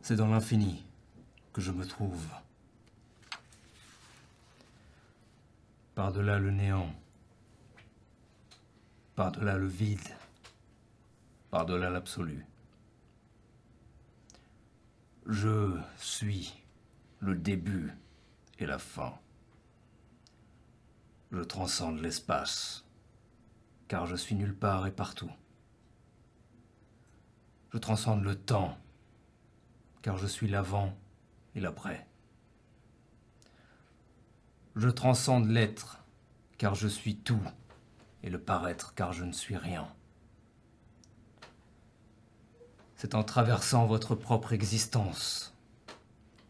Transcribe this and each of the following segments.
C'est dans l'infini que je me trouve. Par-delà le néant, par-delà le vide, par-delà l'absolu. Je suis le début et la fin. Je transcende l'espace, car je suis nulle part et partout. Je transcende le temps, car je suis l'avant et l'après. Je transcende l'être, car je suis tout, et le paraître, car je ne suis rien. C'est en traversant votre propre existence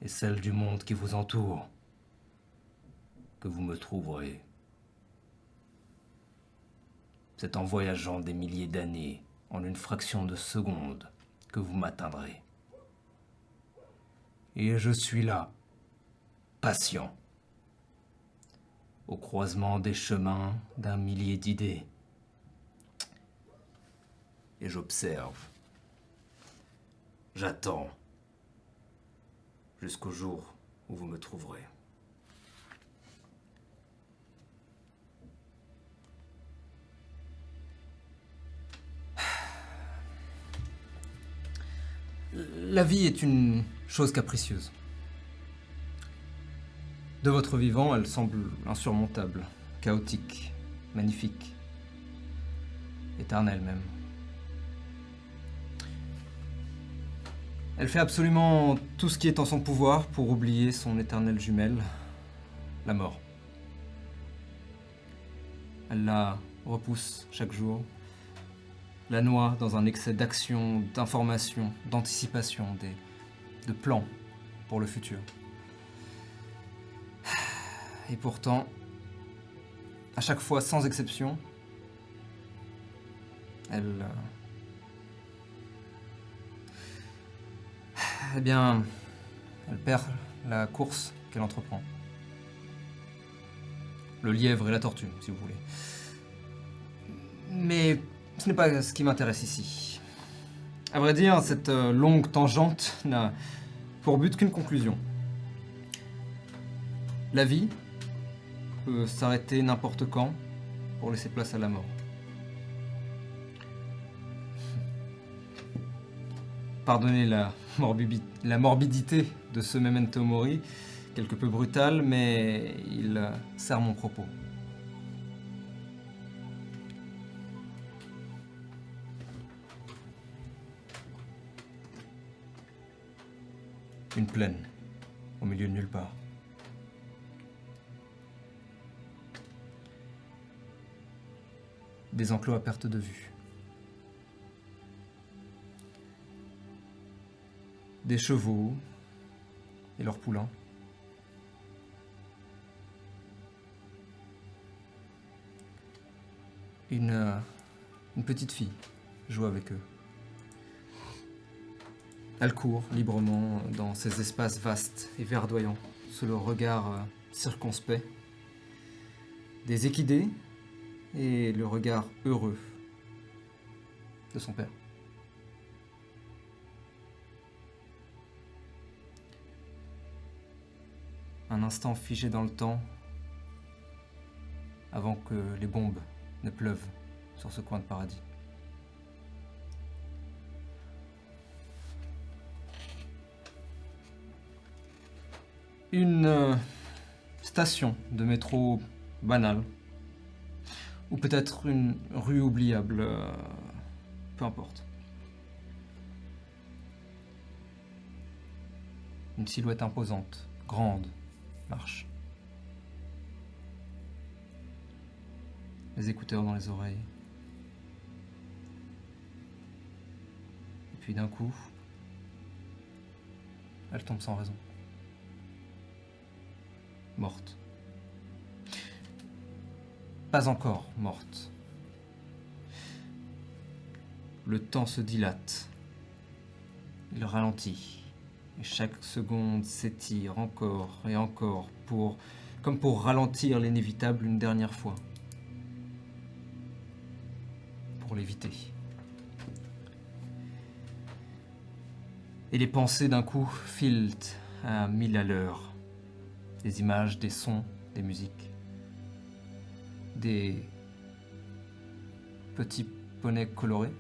et celle du monde qui vous entoure que vous me trouverez. C'est en voyageant des milliers d'années, en une fraction de seconde, que vous m'atteindrez. Et je suis là, patient, au croisement des chemins d'un millier d'idées. Et j'observe, j'attends, jusqu'au jour où vous me trouverez. La vie est une chose capricieuse. De votre vivant, elle semble insurmontable, chaotique, magnifique, éternelle même. Elle fait absolument tout ce qui est en son pouvoir pour oublier son éternelle jumelle, la mort. Elle la repousse chaque jour, la noie dans un excès d'action, d'information, d'anticipation, de plans pour le futur. Et pourtant, à chaque fois, sans exception, elle... Eh bien, elle perd la course qu'elle entreprend. Le lièvre et la tortue, si vous voulez. Mais ce n'est pas ce qui m'intéresse ici. À vrai dire, cette longue tangente n'a pour but qu'une conclusion. La vie peut s'arrêter n'importe quand pour laisser place à la mort. Pardonnez la morbidité de ce memento mori, quelque peu brutal, mais il sert mon propos. Une plaine, au milieu de nulle part. Des enclos à perte de vue. Des chevaux et leurs poulains. Une petite fille joue avec eux. Elle court librement dans ces espaces vastes et verdoyants, sous le regard circonspect des équidés et le regard heureux de son père. Un instant figé dans le temps avant que les bombes ne pleuvent sur ce coin de paradis. Une station de métro banale, ou peut-être une rue oubliable, peu importe. Une silhouette imposante, grande, marche. Les écouteurs dans les oreilles. Et puis d'un coup, elle tombe sans raison. Morte. Pas encore morte. Le temps se dilate. Il ralentit. Et chaque seconde s'étire encore et encore comme pour ralentir l'inévitable une dernière fois. Pour l'éviter. Et les pensées d'un coup filent à 1000 à l'heure. Des images, des sons, des musiques. Des petits poneys colorés.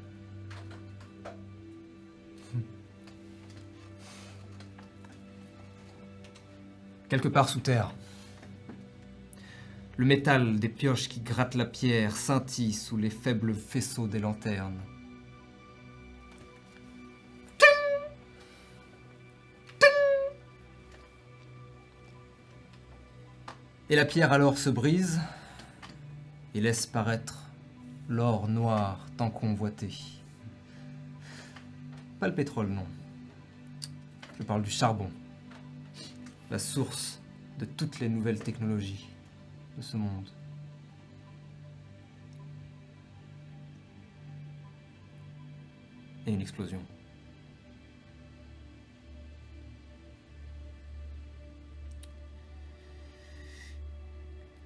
Quelque part sous terre, le métal des pioches qui grattent la pierre scintille sous les faibles faisceaux des lanternes. Et la pierre alors se brise et laisse paraître l'or noir tant convoité. Pas le pétrole, non. Je parle du charbon, la source de toutes les nouvelles technologies de ce monde. Et une explosion.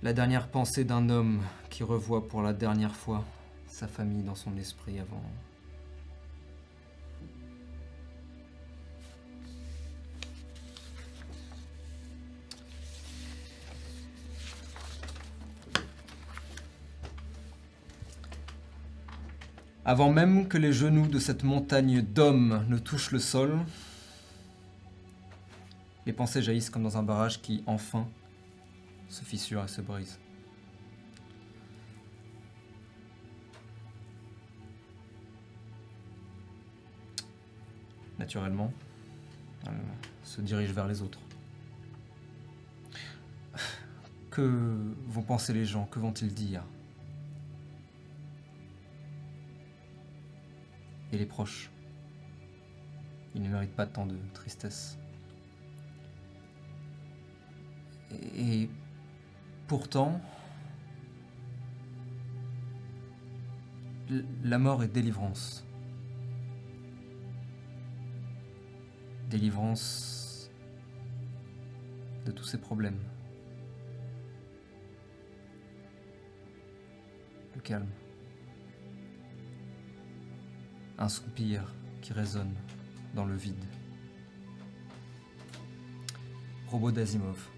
La dernière pensée d'un homme qui revoit pour la dernière fois sa famille dans son esprit avant. Avant même que les genoux de cette montagne d'hommes ne touchent le sol, les pensées jaillissent comme dans un barrage qui, enfin, se fissure et se brise. Naturellement, elle se dirige vers les autres. Que vont penser les gens? Que vont-ils dire? Et les proches? Ils ne méritent pas tant de tristesse. Et pourtant, la mort est délivrance. Délivrance de tous ces problèmes. Le calme. Un soupir qui résonne dans le vide. Robot d'Asimov.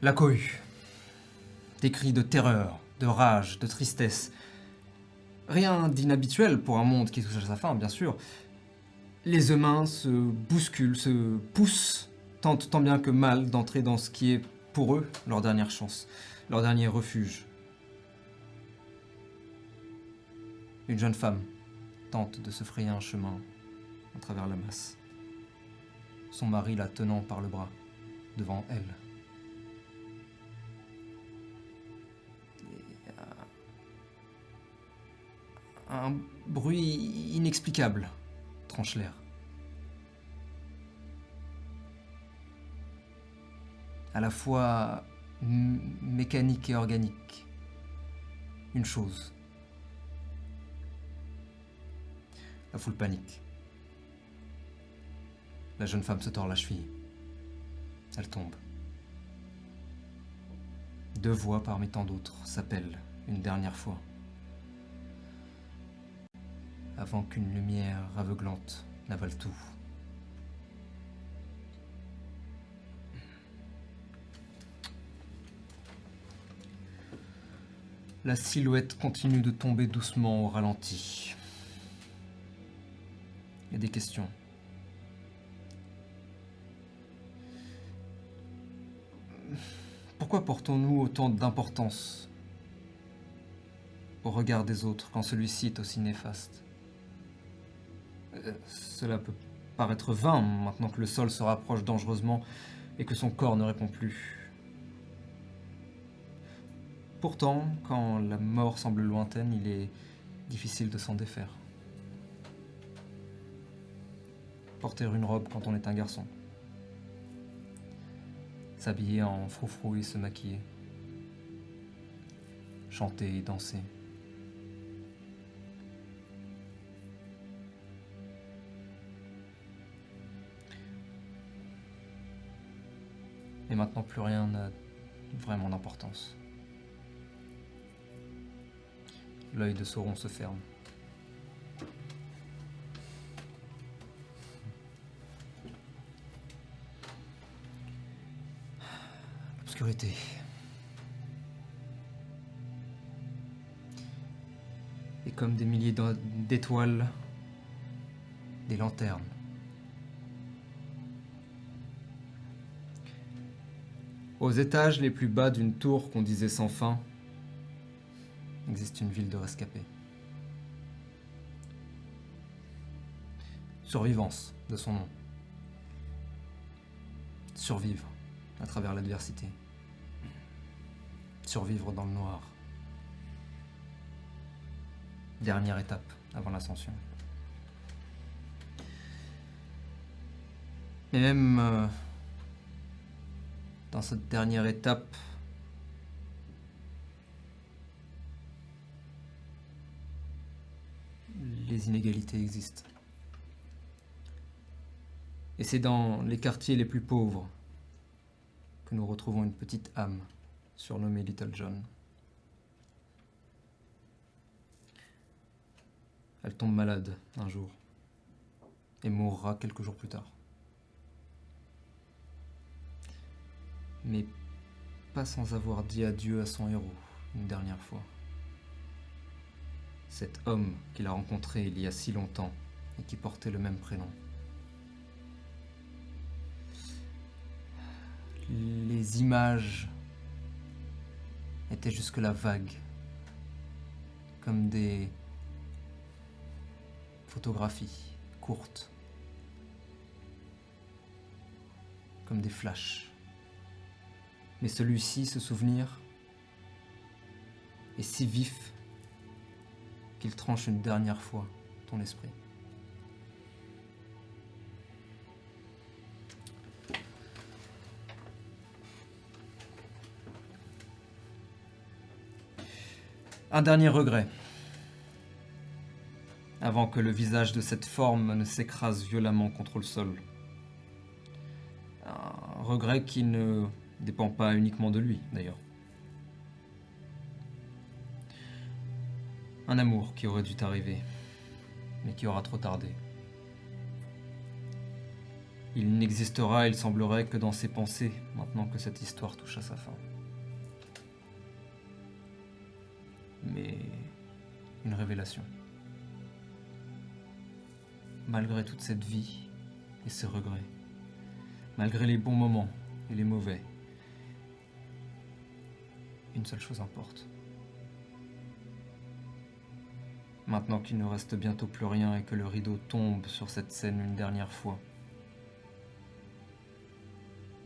La cohue. Des cris de terreur, de rage, de tristesse. Rien d'inhabituel pour un monde qui touche à sa fin, bien sûr. Les humains se bousculent, se poussent, tentent tant bien que mal d'entrer dans ce qui est, pour eux, leur dernière chance, leur dernier refuge. Une jeune femme tente de se frayer un chemin à travers la masse. Son mari la tenant par le bras, devant elle. Un bruit inexplicable tranche l'air. À la fois mécanique et organique. Une chose. La foule panique. La jeune femme se tord la cheville. Elle tombe. Deux voix parmi tant d'autres s'appellent une dernière fois. Avant qu'une lumière aveuglante n'avale tout. La silhouette continue de tomber doucement au ralenti. Il y a des questions. Pourquoi portons-nous autant d'importance au regard des autres quand celui-ci est aussi néfaste? Cela peut paraître vain maintenant que le sol se rapproche dangereusement et que son corps ne répond plus. Pourtant, quand la mort semble lointaine, il est difficile de s'en défaire. Porter une robe quand on est un garçon. S'habiller en froufrou et se maquiller. Chanter et danser. Et maintenant, plus rien n'a vraiment d'importance. L'œil de Sauron se ferme. L'obscurité. Et comme des milliers d'étoiles, des lanternes. Aux étages les plus bas d'une tour qu'on disait sans fin, existe une ville de rescapés. Survivance de son nom. Survivre à travers l'adversité. Survivre dans le noir. Dernière étape avant l'ascension. Et même dans cette dernière étape, les inégalités existent. Et c'est dans les quartiers les plus pauvres que nous retrouvons une petite âme surnommée Little John. Elle tombe malade un jour et mourra quelques jours plus tard. Mais pas sans avoir dit adieu à son héros une dernière fois. Cet homme qu'il a rencontré il y a si longtemps et qui portait le même prénom. Les images étaient jusque-là vagues, comme des photographies courtes, comme des flashs. Mais celui-ci, ce souvenir, est si vif qu'il tranche une dernière fois ton esprit. Un dernier regret, avant que le visage de cette forme ne s'écrase violemment contre le sol. Un regret qui ne dépend pas uniquement de lui, d'ailleurs. Un amour qui aurait dû t'arriver, mais qui aura trop tardé. Il n'existera, il semblerait, que dans ses pensées, maintenant que cette histoire touche à sa fin. Mais une révélation. Malgré toute cette vie et ses regrets, malgré les bons moments et les mauvais, une seule chose importe. Maintenant qu'il ne reste bientôt plus rien et que le rideau tombe sur cette scène une dernière fois.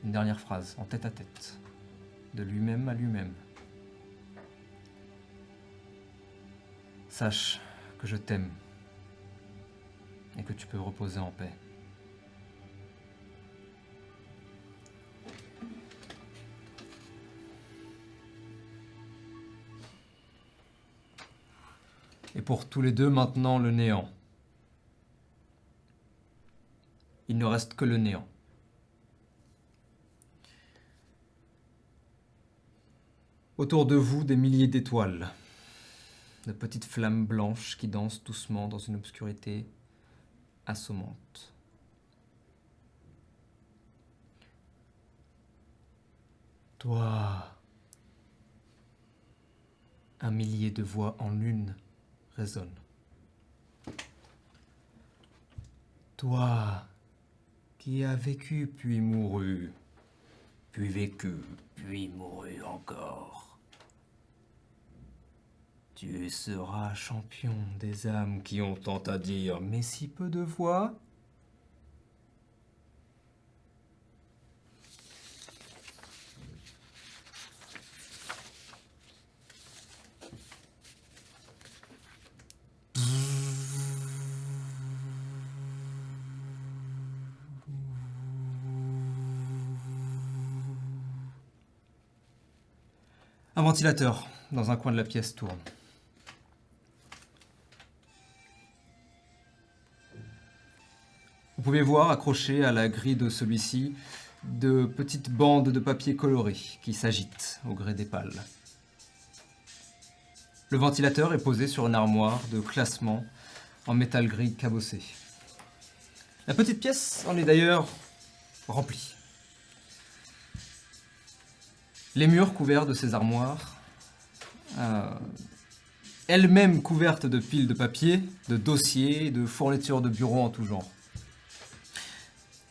Une dernière phrase, en tête à tête, de lui-même à lui-même. Sache que je t'aime et que tu peux reposer en paix. Et pour tous les deux, maintenant, le néant. Il ne reste que le néant. Autour de vous, des milliers d'étoiles, de petites flammes blanches qui dansent doucement dans une obscurité assommante. Toi, un millier de voix en une résonnent. Toi, qui as vécu puis mouru, puis vécu, puis mouru encore. Tu seras champion des âmes qui ont tant à dire, mais si peu de voix. Un ventilateur dans un coin de la pièce tourne. Vous pouvez voir accroché à la grille de celui-ci de petites bandes de papier coloré qui s'agitent au gré des pales. Le ventilateur est posé sur une armoire de classement en métal gris cabossé. La petite pièce en est d'ailleurs remplie. Les murs couverts de ces armoires, elles-mêmes couvertes de piles de papier, de dossiers, de fournitures de bureau en tout genre.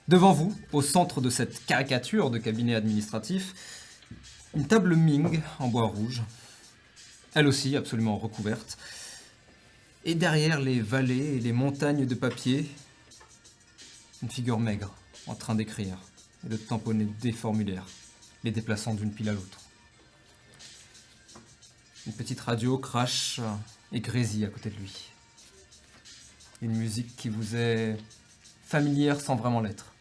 Devant vous, au centre de cette caricature de cabinet administratif, une table Ming en bois rouge, elle aussi absolument recouverte, et derrière les vallées et les montagnes de papier, une figure maigre en train d'écrire et de tamponner des formulaires, les déplaçant d'une pile à l'autre. Une petite radio crache et grésille à côté de lui. Une musique qui vous est familière sans vraiment l'être.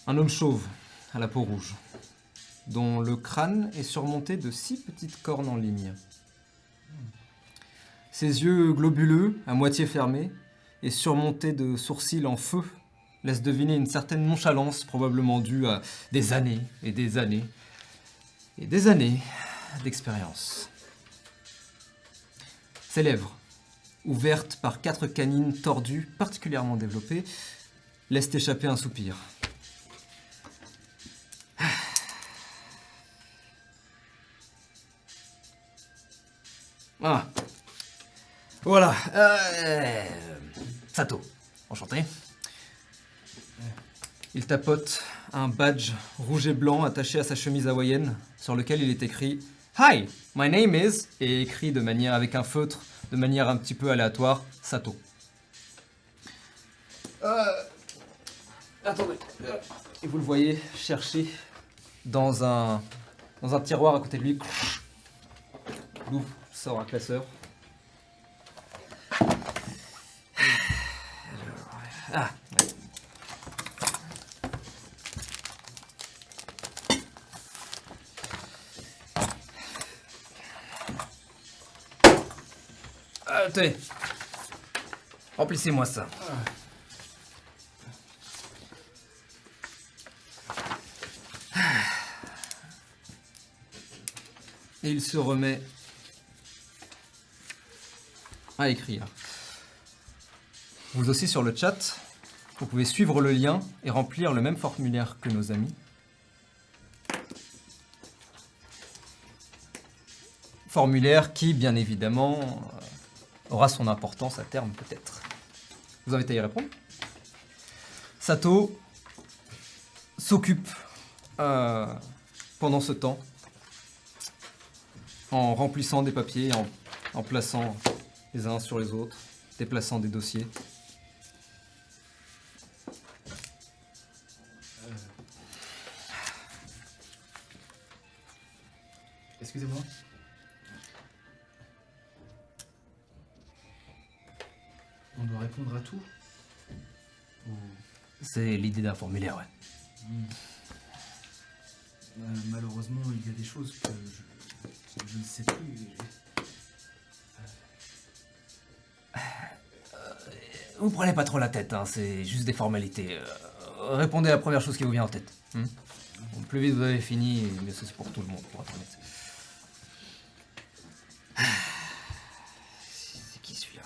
Un homme chauve, à la peau rouge, dont le crâne est surmonté de 6 petites cornes en ligne. Ses yeux globuleux, à moitié fermés, et surmontés de sourcils en feu, laissent deviner une certaine nonchalance probablement due à des années et des années et des années d'expérience. Ses lèvres, ouvertes par 4 canines tordues particulièrement développées, laissent échapper un soupir. Ah. Voilà. Sato. Enchanté. Il tapote un badge rouge et blanc attaché à sa chemise hawaïenne, sur lequel il est écrit « Hi, my name is » et écrit de manière avec un feutre, de manière un petit peu aléatoire, Sato. Attendez. Et vous le voyez chercher dans un tiroir à côté de lui. Il ouvre, sort un classeur. Ah, ouais. Tenez, remplissez-moi ça. Et il se remet à écrire. Vous aussi sur le chat, vous pouvez suivre le lien et remplir le même formulaire que nos amis. Formulaire qui, bien évidemment, aura son importance à terme peut-être. Vous invitez à y répondre. Sato s'occupe pendant ce temps en remplissant des papiers, en plaçant les uns sur les autres, déplaçant des dossiers. Excusez-moi. On doit répondre à tout? Ou... C'est l'idée d'un formulaire, ouais. Malheureusement, il y a des choses que je ne sais plus. Vous prenez pas trop la tête, hein, c'est juste des formalités. Répondez à la première chose qui vous vient en tête. Plus vite vous avez fini, mieux c'est pour tout le monde, pour être honnête. C'est qui celui-là?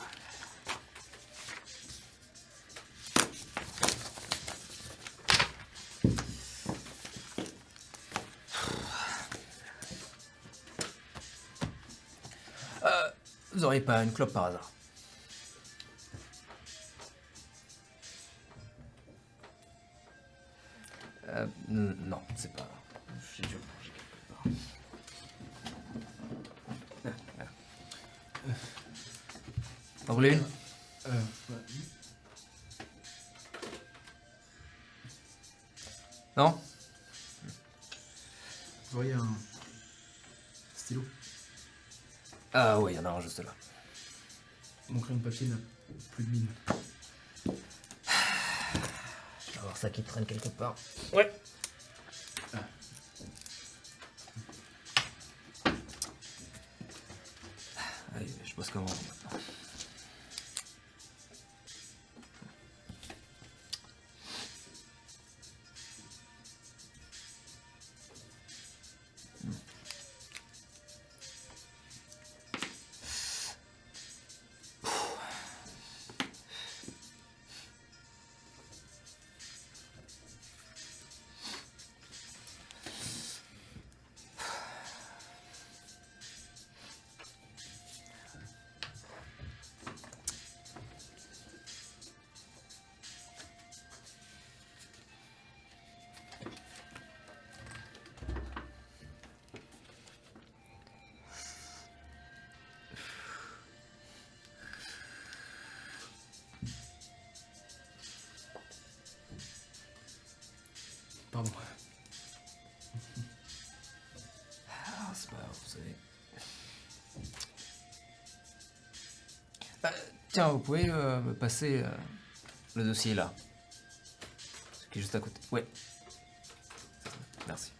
Vous auriez pas une clope par hasard? Non, c'est pas... J'ai dû ranger quelque part. T'en voulais une? Ouais. Non? Vous auriez un stylo? Ah ouais, il y en a un juste là. Mon crayon de papier n'a plus de mine. Je vais avoir ça qui traîne quelque part. Ouais. Allez, je bosse comment maintenant. Pardon. Ah, c'est pas grave, vous savez. Tiens, vous pouvez me passer le dossier là. Ce qui est juste à côté. Ouais. Merci.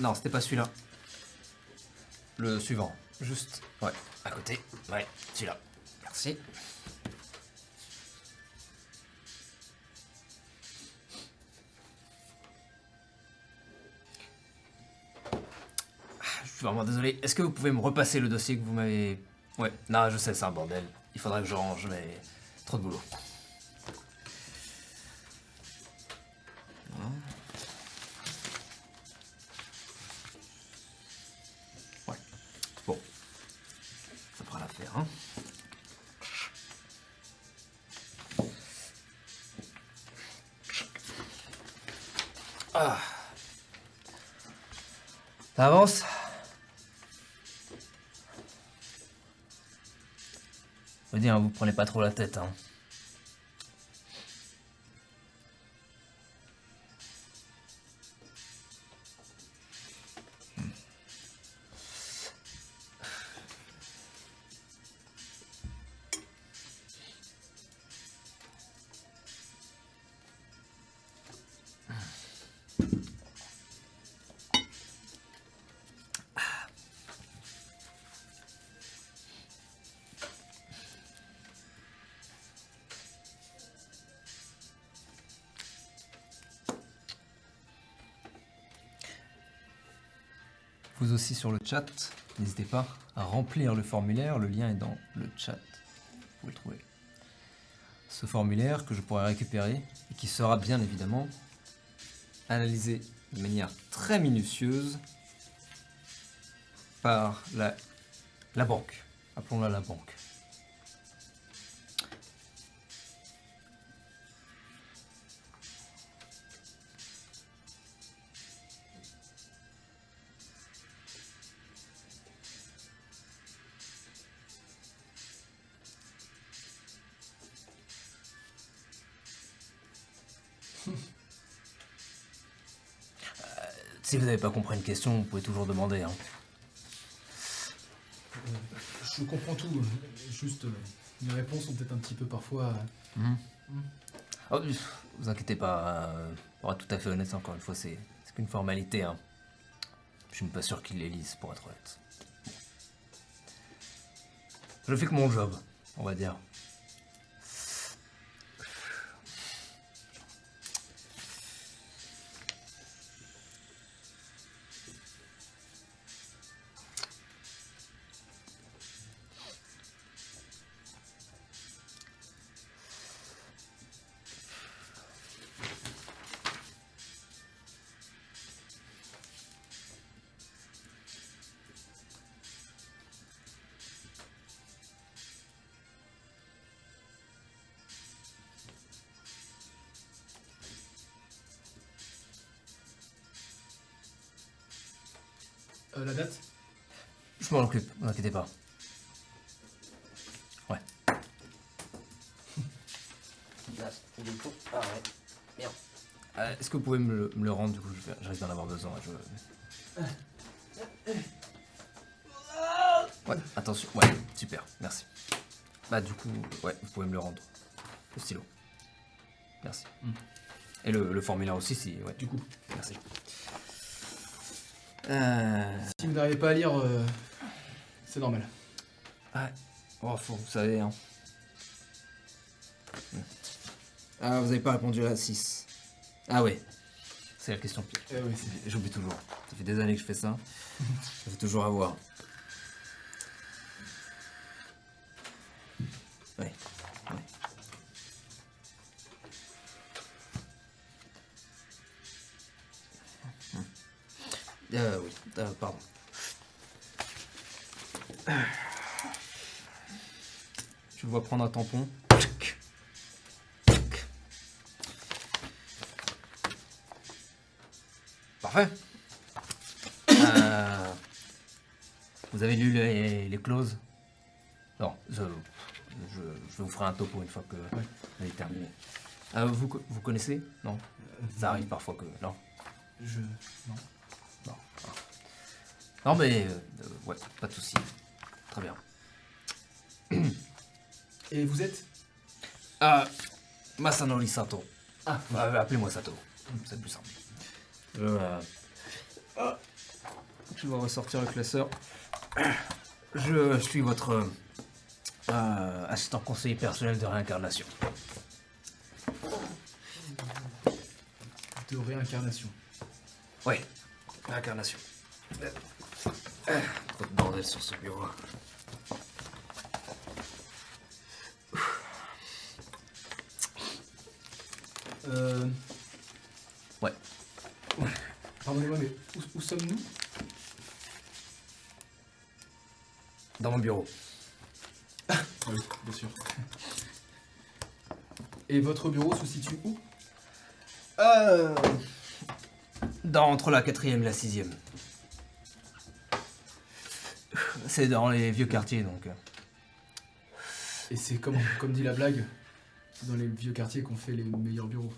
Non, c'était pas celui-là. Le suivant. Juste, ouais, à côté. Ouais, celui-là. Merci. Je suis vraiment désolé. Est-ce que vous pouvez me repasser le dossier que vous m'avez... Ouais, non, je sais, c'est un bordel. Il faudra que je range, mais... Trop de boulot. Ouais. Bon. Ça fera l'affaire, hein. Ah. Ça avance? Je veux dire, vous prenez pas trop la tête, hein. Vous aussi sur le chat, n'hésitez pas à remplir le formulaire, le lien est dans le chat, vous pouvez le trouver. Ce formulaire que je pourrai récupérer et qui sera bien évidemment analysé de manière très minutieuse par la banque, appelons-la la banque. Si vous n'avez pas compris une question, vous pouvez toujours demander, hein. Je comprends tout. Juste, mes réponses sont peut-être un petit peu parfois... Oh, vous inquiétez pas, pour être tout à fait honnête, encore une fois, c'est qu'une formalité, hein. Je suis même pas sûr qu'ils les lisent, pour être honnête. Je fais que mon job, on va dire. La date? Je m'en occupe, vous inquiétez pas. Ouais. Là, il est tout. Ah ouais. Merde. Est-ce que vous pouvez me le rendre, du coup, je risque d'en avoir besoin. Ouais, attention. Ouais, super, merci. Bah du coup, ouais, vous pouvez me le rendre. Le stylo. Merci. Et le formulaire aussi, si... Ouais. Du coup. Merci. Si vous n'arrivez pas à lire, c'est normal. Ouais. Oh, vous savez, hein. Ah, vous avez pas répondu à la 6. Ah ouais. C'est la question pire. Oui, J'oublie toujours. Ça fait des années que je fais ça. Ça fait toujours avoir. Ouais. Ouais. Oui. Pardon. Je le vois prendre un tampon. Parfait. Vous avez lu les clauses? Non, je vous ferai un topo une fois que vous avez terminé. Vous connaissez? Non? Ça arrive parfois que... Non? Non. Non. Non mais... ouais, pas de souci. Très bien. Et vous êtes? Masanori Sato. Ah. Appelez-moi Sato. C'est plus simple. Je vais ressortir le classeur. Je suis votre assistant conseiller personnel de réincarnation. De réincarnation. Oui, réincarnation. Trop de bordel sur ce bureau. Ouais. Pardonnez-moi, mais où sommes-nous? Dans mon bureau. Ah oui, bien sûr. Et votre bureau se situe où? Entre la 4e et la 6e. C'est dans les vieux quartiers, donc... Et c'est comme dit la blague, c'est dans les vieux quartiers qu'on fait les meilleurs bureaux.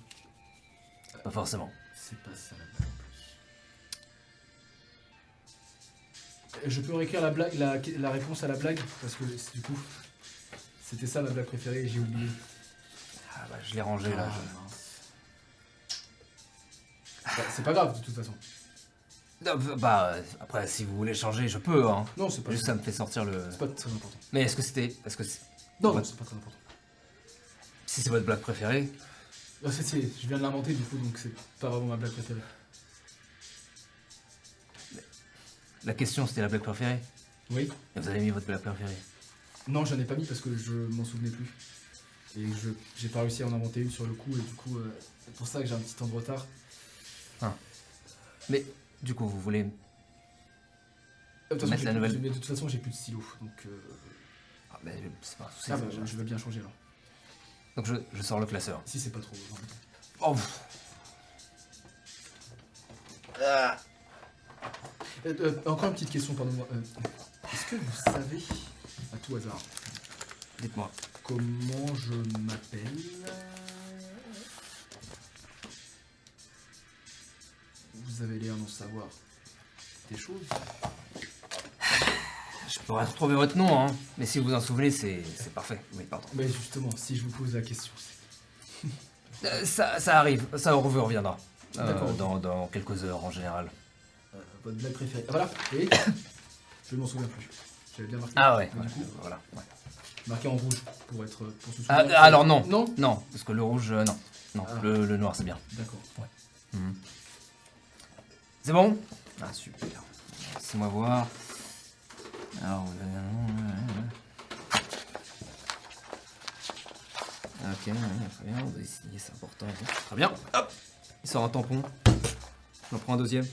Pas forcément. C'est pas ça la blague en plus. Je peux réécrire la blague, la réponse à la blague, parce que du coup, c'était ça ma blague préférée et j'ai oublié. Ah bah je l'ai rangé là. Mince. Bah, c'est pas grave de toute façon. Après si vous voulez changer, je peux, hein. Non, c'est pas Juste ça me fait sortir le... C'est pas très important. Mais est-ce que c'était... Est-ce que Non, c'est pas très important. si c'est votre blague préférée... Non, je viens de l'inventer du coup, donc c'est pas vraiment ma blague préférée. La question c'était la blague préférée. Oui. Et vous avez mis votre blague préférée. Non, j'en ai pas mis parce que je m'en souvenais plus. Et j'ai pas réussi à en inventer une sur le coup, et du coup, c'est pour ça que j'ai un petit temps de retard. Mais du coup vous voulez... De toute façon, Mettre la nouvelle- mais de toute façon, j'ai plus de stylo, donc... Ah mais c'est pas un souci. Ah ça, bah, j'ai- je veux bien changer alors. Donc je sors le classeur. Si c'est pas trop... Oh, pff. Encore une petite question, pardon-moi. Est-ce que vous savez, à tout hasard, Dites-moi. comment je m'appelle? Vous avez l'air d'en savoir des choses. Je pourrais retrouver votre nom, hein. Mais si vous vous en souvenez, c'est parfait. Oui, pardon. Mais justement, si je vous pose la question, Ça arrive, ça vous reviendra. D'accord. Dans quelques heures en général. votre blague préférée. Ah, voilà, et je m'en souviens plus. J'avais bien marqué. Ah ouais, Mais ouais, du coup, voilà. Ouais. marqué en rouge pour se souvenir. Alors non. Non. Non, parce que le rouge, non. Non, Ah. le noir c'est bien. D'accord. C'est bon? Ah super. Laissez-moi voir. Alors, ok, très bien, vous avez signé, c'est important. Très bien, hop. Il sort un tampon. J'en prends un deuxième.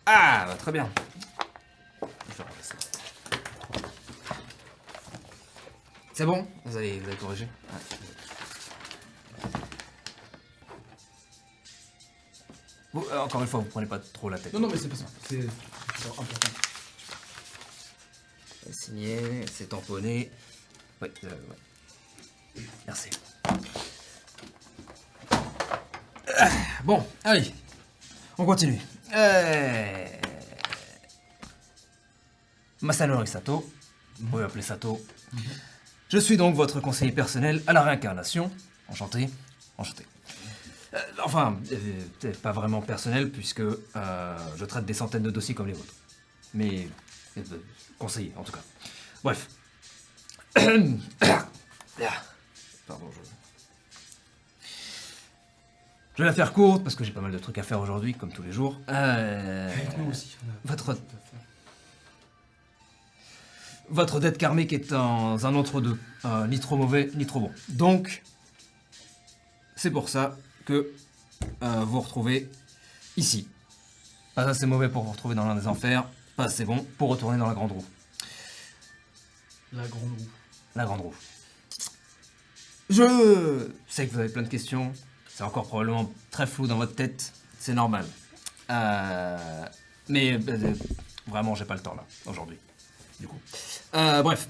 Ah, bah, très bien. Je vais remplacer. C'est bon? Vous avez corrigé? Ouais. Vous, encore une fois, vous prenez pas trop la tête. Non, mais c'est pas ça. C'est important. Signé, c'est tamponné. Oui, ouais. Merci. Bon, allez. On continue. Masanori Sato. Vous pouvez m'appeler Sato. Je suis donc votre conseiller personnel à la réincarnation. Enchanté. Enchanté. Enfin, peut-être pas vraiment personnel puisque je traite des centaines de dossiers comme les vôtres. Mais conseiller en tout cas. Bref. Pardon, je vais la faire courte parce que j'ai pas mal de trucs à faire aujourd'hui, comme tous les jours. Avec nous aussi. Votre dette karmique est dans un entre-deux, ni trop mauvais, ni trop bon. Donc, c'est pour ça que vous vous retrouvez ici. Pas assez mauvais pour vous retrouver dans l'un des enfers, pas assez bon pour retourner dans la grande roue. La grande roue. La grande roue. Je sais que vous avez plein de questions, c'est encore probablement très flou dans votre tête, c'est normal. Mais Vraiment, j'ai pas le temps là, aujourd'hui. Du coup. Bref.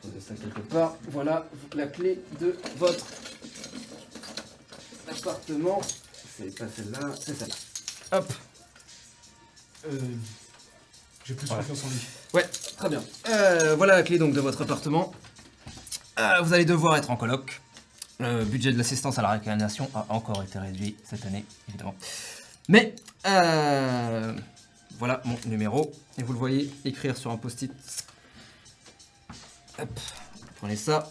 Je pose ça quelque part. Voilà la clé de votre appartement. C'est pas celle-là, c'est celle-là. Hop. J'ai plus Voilà. confiance en lui. Ouais, très bien. Voilà la clé donc de votre appartement. Vous allez devoir être en coloc. Le budget de l'assistance à la réincarnation a encore été réduit cette année, évidemment. Mais, voilà mon numéro. Et vous le voyez écrire sur un post-it. Hop, prenez ça.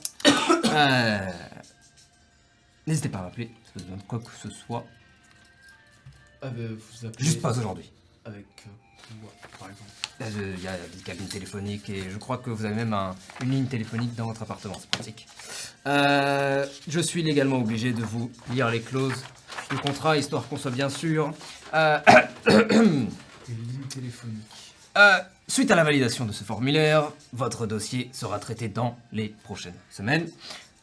N'hésitez pas à m'appeler, si vous avez besoin de quoi que ce soit. Ah bah, vous appelez... Juste pas aujourd'hui. Avec quoi, par exemple? Il y a des cabines téléphoniques et je crois que vous avez même une ligne téléphonique dans votre appartement, c'est pratique. Je suis légalement obligé de vous lire les clauses du contrat, histoire qu'on soit bien sûr. Une ligne téléphonique. Suite à la validation de ce formulaire, votre dossier sera traité dans les prochaines semaines.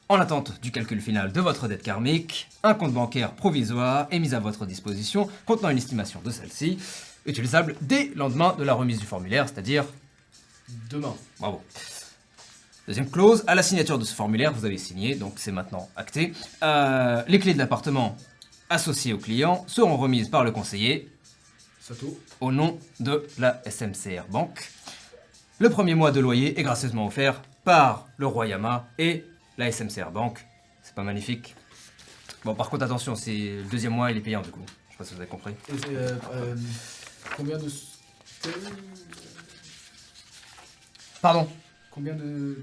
En attente du calcul final de votre dette karmique, un compte bancaire provisoire est mis à votre disposition contenant une estimation de celle-ci, utilisable dès le lendemain de la remise du formulaire, c'est-à-dire... Demain. Bravo. Deuxième clause, à la signature de ce formulaire, vous avez signé, donc c'est maintenant acté. Les clés de l'appartement associées au client seront remises par le conseiller Sato. au nom de la SMCR Bank. Le premier mois de loyer est gracieusement offert par le Roi Yama et la SMCR Bank. C'est pas magnifique? Bon, par contre, attention, c'est le deuxième mois, il est payant du coup. Je sais pas si vous avez compris. Et combien de... Pardon? Combien de...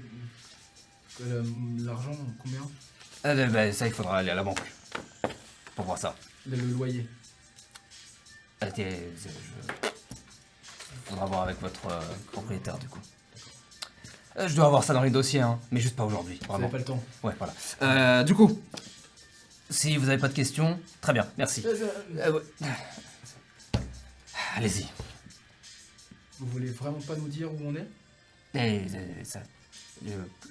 L'argent, combien? Ça, il faudra aller à la banque pour voir ça. Le loyer. Faudra voir avec votre propriétaire du coup. Je dois avoir ça dans les dossiers, hein, mais juste pas aujourd'hui. Vous Vraiment. n'avez pas le temps. Ouais, voilà. Du coup, si vous avez pas de questions, très bien, merci. Ouais. Allez-y. Vous voulez vraiment pas nous dire où on est?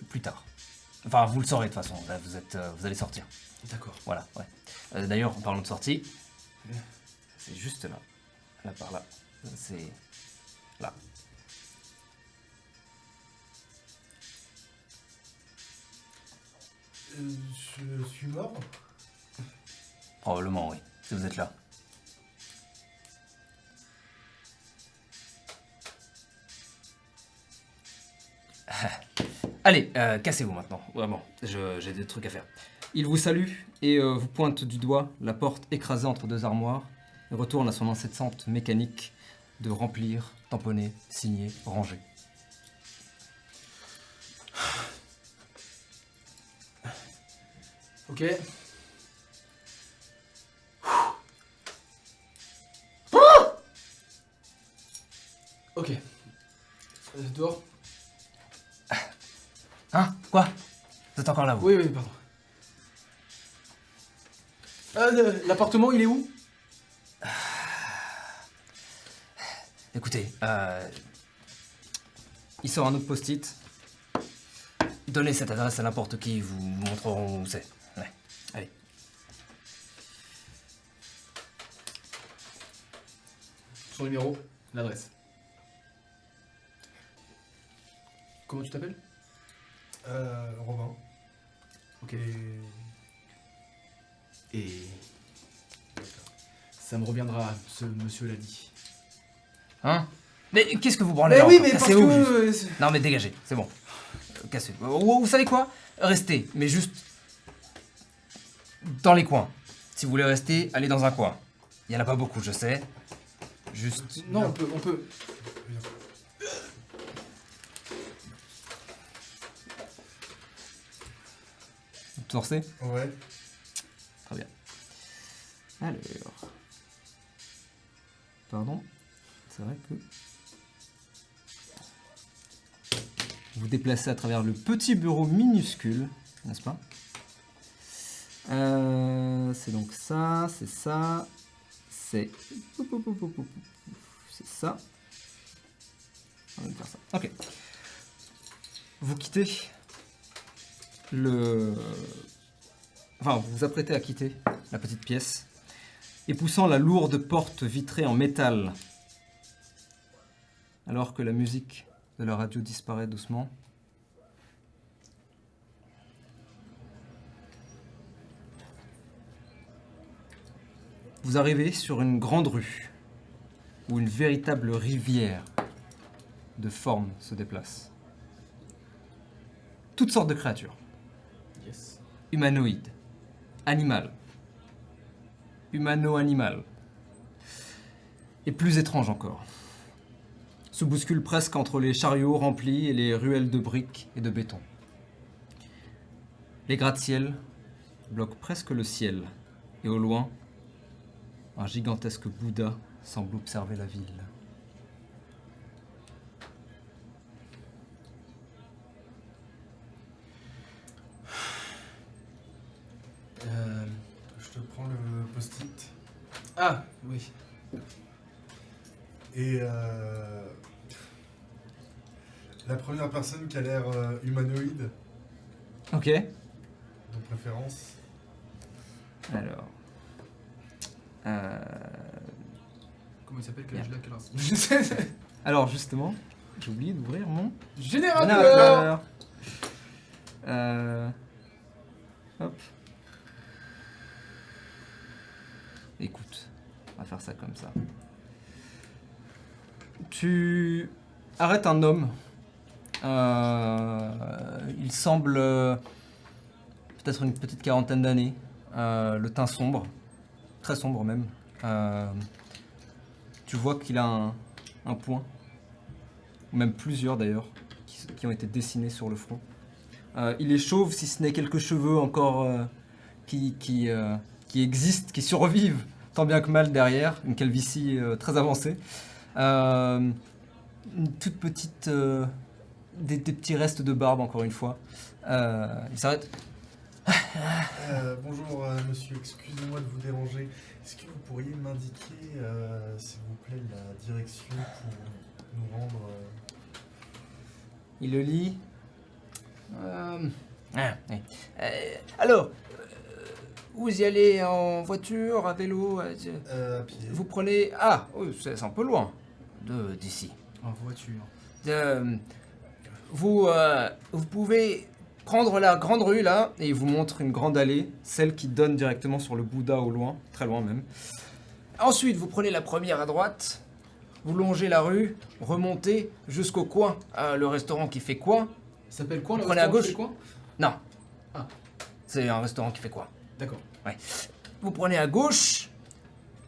Plus tard. Enfin, vous le saurez de toute façon. Là, vous allez sortir. D'accord. Voilà, ouais. D'ailleurs, en parlant de sortie, c'est juste là. Là par là. C'est là. Je suis mort? Probablement, oui. Si vous êtes là. Allez, cassez-vous maintenant. Vraiment, j'ai des trucs à faire. Il vous salue et vous pointe du doigt la porte écrasée entre deux armoires et retourne à son incessante mécanique de remplir, tamponner, signer, ranger. Ok. Ok. Dehors? Hein? Quoi? Vous êtes encore là, vous? Oui, oui, pardon. L'appartement, il est où? Écoutez, il sort un autre post-it. Donnez cette adresse à n'importe qui, ils vous montreront où c'est. Ouais, allez. Son numéro, l'adresse. Comment tu t'appelles? Romain. Ok. Et... Ça me reviendra, ce monsieur l'a dit. Hein? Mais qu'est-ce que vous branlez Mais là oui, encore? mais parce Cassez-vous, que... juste. Non mais dégagez, c'est bon. Cassez. Vous savez quoi? Restez, mais juste... dans les coins. Si vous voulez rester, allez dans un coin. Il y en a pas beaucoup, je sais. Juste... Non, on peut... Vous forcez? Ouais. Très bien. Alors... Pardon? C'est vrai que... Vous déplacez à travers le petit bureau minuscule, n'est-ce pas? C'est donc ça, c'est ça, c'est... C'est ça. On va faire ça. Ok. Vous quittez le... Enfin, vous vous apprêtez à quitter la petite pièce et poussant la lourde porte vitrée en métal Alors que la musique de la radio disparaît doucement, vous arrivez sur une grande rue où une véritable rivière de formes se déplace. Toutes sortes de créatures. Yes. Humanoïdes, animales, humano-animales, et plus étranges encore. Se bousculent presque entre les chariots remplis et les ruelles de briques et de béton. Les gratte-ciels bloquent presque le ciel, et au loin, un gigantesque Bouddha semble observer la ville. Je te prends le post-it. Ah, oui. Et la première personne qui a l'air humanoïde, Ok. de préférence. Alors. Comment il s'appelle? Merde. Quel âge? Alors justement, j'ai oublié d'ouvrir mon Générateur. Hop. Écoute, on va faire ça comme ça. Tu arrêtes un homme. Il semble peut-être une petite quarantaine d'années. Le teint sombre, très sombre même. Tu vois qu'il a un point, ou même plusieurs d'ailleurs, qui ont été dessinés sur le front. Il est chauve, si ce n'est quelques cheveux encore qui existent, qui survivent tant bien que mal derrière, une calvitie très avancée. Une toute petite, des petits restes de barbe encore une fois. Il s'arrête. Bonjour monsieur, excusez-moi de vous déranger. Est-ce que vous pourriez m'indiquer, s'il vous plaît, la direction pour nous rendre... Il le lit. Alors, vous y allez en voiture, à vélo, à pied. vous prenez... Ah, oui, c'est un peu loin d'ici. En voiture. Vous pouvez prendre la grande rue là, et il vous montre une grande allée, celle qui donne directement sur le Bouddha au loin, très loin même. Ensuite, vous prenez la première à droite, vous longez la rue, remontez jusqu'au coin, le restaurant qui fait coin. Il s'appelle quoi le Prenez à restaurant gauche. qui fait quoi? Non. Ah. C'est un restaurant qui fait coin. D'accord. Vous prenez à gauche,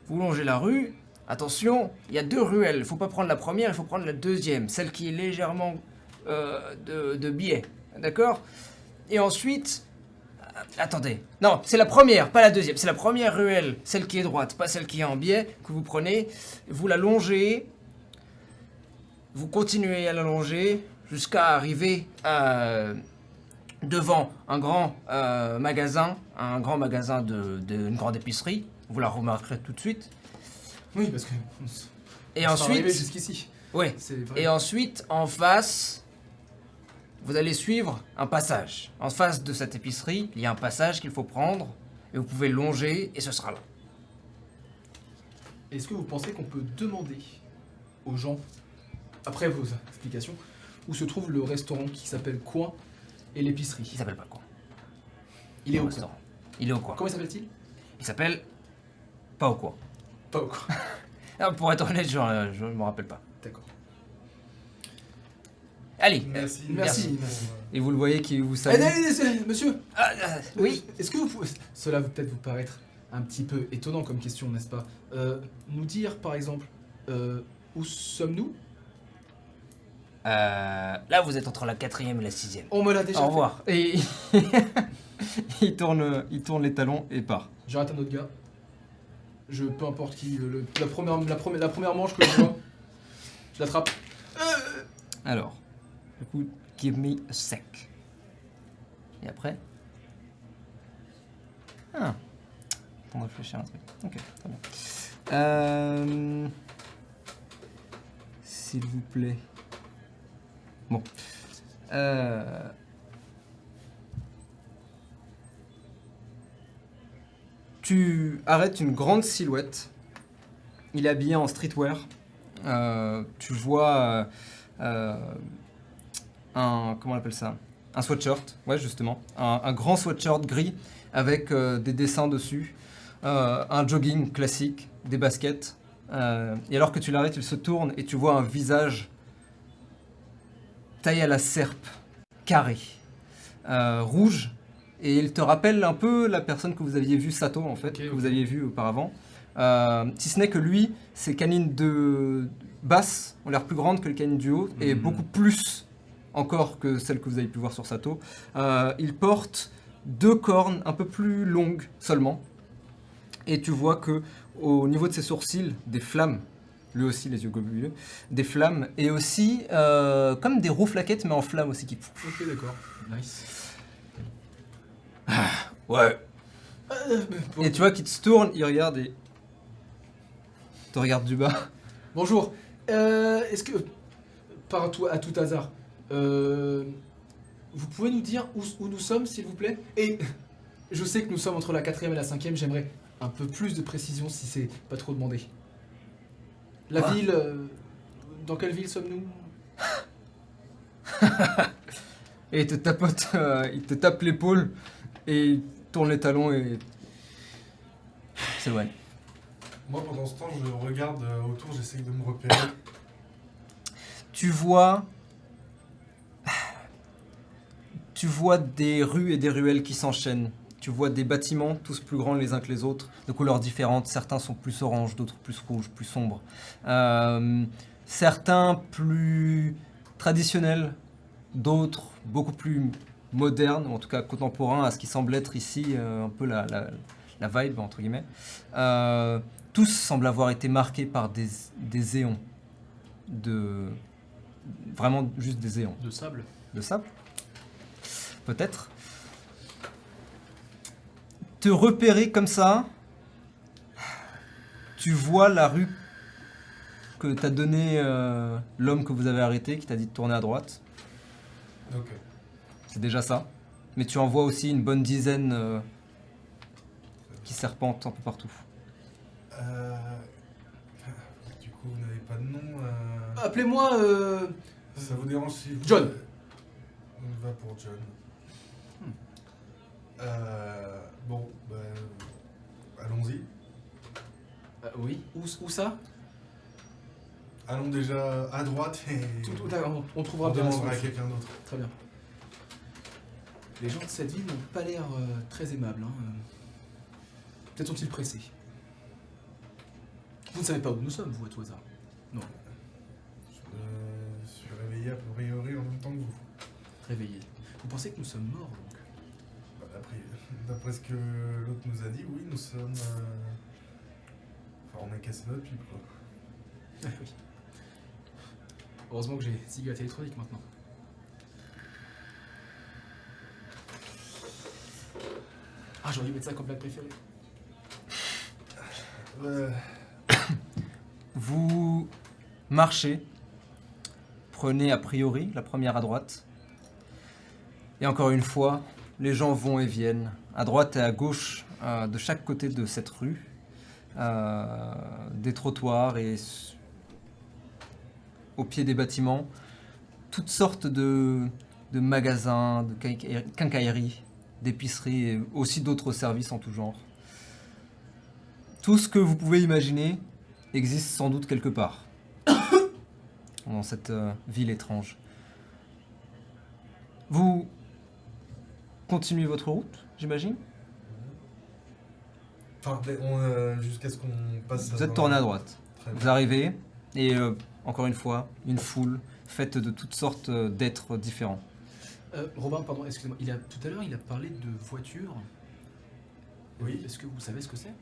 vous longez la rue. Attention, il y a deux ruelles. Il faut pas prendre la première, il faut prendre la deuxième, celle qui est légèrement de biais. D'accord? Et ensuite... attendez. Non, c'est la première, pas la deuxième. C'est la première ruelle, celle qui est droite, pas celle qui est en biais, que vous prenez. Vous la longez. Vous continuez à la longer jusqu'à arriver devant un grand magasin, d'une grande épicerie. Vous la remarquerez tout de suite. Oui, parce que. Et on s'est arrivé ensuite, jusqu'ici. ouais. C'est vrai. Et ensuite, en face, vous allez suivre un passage. En face de cette épicerie, il y a un passage qu'il faut prendre et vous pouvez longer et ce sera là. Est-ce que vous pensez qu'on peut demander aux gens, après vos explications, où se trouve le restaurant qui s'appelle Coin et l'épicerie? Il s'appelle pas quoi? Il est au restaurant. Il est au quoi? Comment s'appelle-t-il? Il s'appelle pas au quoi. Pas au Coin. Ah, pour être honnête, je ne me rappelle pas. D'accord. Allez. Merci. Et vous le voyez qui vous Allez, salue. monsieur. Oui. Est-ce que vous pouvez... Cela va peut-être vous paraître un petit peu étonnant comme question, n'est-ce pas? Nous dire, par exemple, où sommes-nous? Là, vous êtes entre la 4e et la 6e. On me l'a déjà Au fait. revoir. Et il tourne les talons et part. J'arrête un autre gars. Peu importe qui, la première manche que je vois, je l'attrape. Alors, du coup, give me a sec. Et après? Ah. Temps de réfléchir à un truc. Ok, très bien. S'il vous plaît. Bon. Tu arrêtes une grande silhouette. Il est habillé en streetwear. Tu vois comment on appelle ça? Un sweatshirt, ouais justement, un grand sweatshirt gris avec des dessins dessus, un jogging classique, des baskets. Et alors que tu l'arrêtes, il se tourne et tu vois un visage taillé à la serpe, carré, rouge. Et il te rappelle un peu la personne que vous aviez vue, Sato en fait, que vous aviez vue auparavant. Si ce n'est que lui, ses canines de basse ont l'air plus grandes que les canines du haut et beaucoup plus encore que celles que vous avez pu voir sur Sato. Il porte 2 cornes un peu plus longues seulement. Et tu vois que au niveau de ses sourcils, des flammes, lui aussi les yeux globuleux, des flammes et aussi comme des rouflaquettes mais en flammes aussi qui. Ok, d'accord. Nice. Ouais. Bon. Et tu vois qu'il se tourne, il regarde et te regarde du bas. Bonjour. Est-ce que, à tout hasard, vous pouvez nous dire où nous sommes, s'il vous plaît? Et je sais que nous sommes entre la 4e et la 5e, j'aimerais un peu plus de précision si c'est pas trop demandé. La Quoi ville... dans quelle ville sommes-nous? Et il te tapote, il te tape l'épaule et il tourne les talons et s'éloigne. Moi, pendant ce temps, je regarde autour, j'essaye de me repérer. Tu vois des rues et des ruelles qui s'enchaînent. Tu vois des bâtiments, tous plus grands les uns que les autres, de couleurs différentes. Certains sont plus orange, d'autres plus rouges, plus sombres. Certains plus traditionnels, d'autres beaucoup plus modernes, ou en tout cas contemporains à ce qui semble être ici un peu la vibe, entre guillemets. Tous semblent avoir été marqués par des éons. Vraiment juste des éons. De sable. De sable? Peut-être. Te repérer comme ça, tu vois la rue que t'a donnée l'homme que vous avez arrêté, qui t'a dit de tourner à droite. Ok. C'est déjà ça. Mais tu en vois aussi une bonne dizaine qui serpentent un peu partout. Du coup, vous n'avez pas de nom Appelez-moi... Ça vous dérange si vous... John. On va pour John. Bon, bah... allons-y. Oui. Où ça? Allons déjà à droite et... D'accord, on trouvera on bien la demandera à solution. quelqu'un d'autre. Très bien. Les gens de cette ville n'ont pas l'air très aimables. Hein. Peut-être sont-ils pressés. Vous ne savez pas où nous sommes, vous, à tout hasard? Non. Je suis réveillé a priori en même temps que vous. Réveillés. Vous pensez que nous sommes morts, donc? Bah, d'après ce que l'autre nous a dit, oui, nous sommes... Enfin, on a cassé notre pipe, quoi. Ah oui. Heureusement que j'ai cigarette électronique maintenant. Ah, j'aurais dû mettre ça comme plat préféré. Vous marchez, prenez a priori la première à droite. Et encore une fois, les gens vont et viennent, à droite et à gauche de chaque côté de cette rue, des trottoirs et au pied des bâtiments, toutes sortes de magasins, de quincailleries, d'épiceries et aussi d'autres services en tout genre. Tout ce que vous pouvez imaginer existe sans doute quelque part dans cette ville étrange. Vous continuez votre route, j'imagine? Enfin, jusqu'à ce qu'on passe... Vous êtes tourné à droite. Très bien. Vous arrivez et encore une fois, une foule faite de toutes sortes d'êtres différents. Robin, pardon, excusez-moi. Tout à l'heure, il a parlé de voiture. Oui. Est-ce que vous savez ce que c'est?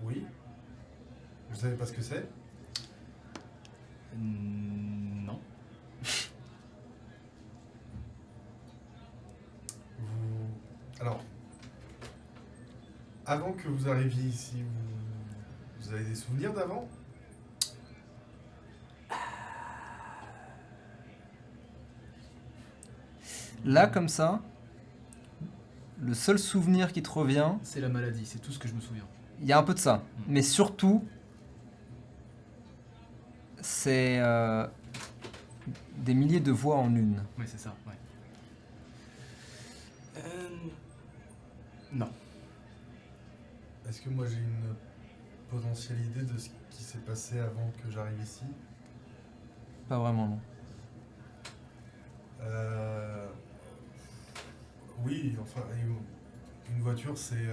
Oui. Vous savez pas ce que c'est? Non. Alors, avant que vous arriviez ici, vous avez des souvenirs d'avant? Là, comme ça, le seul souvenir qui te revient, C'est la maladie, c'est tout ce que je me souviens. il y a un peu de ça. Mais surtout, c'est des milliers de voix en une. Oui, c'est ça, ouais. Non. Est-ce que moi j'ai une potentielle idée de ce qui s'est passé avant que j'arrive ici? Pas vraiment, non. Oui, enfin, une voiture c'est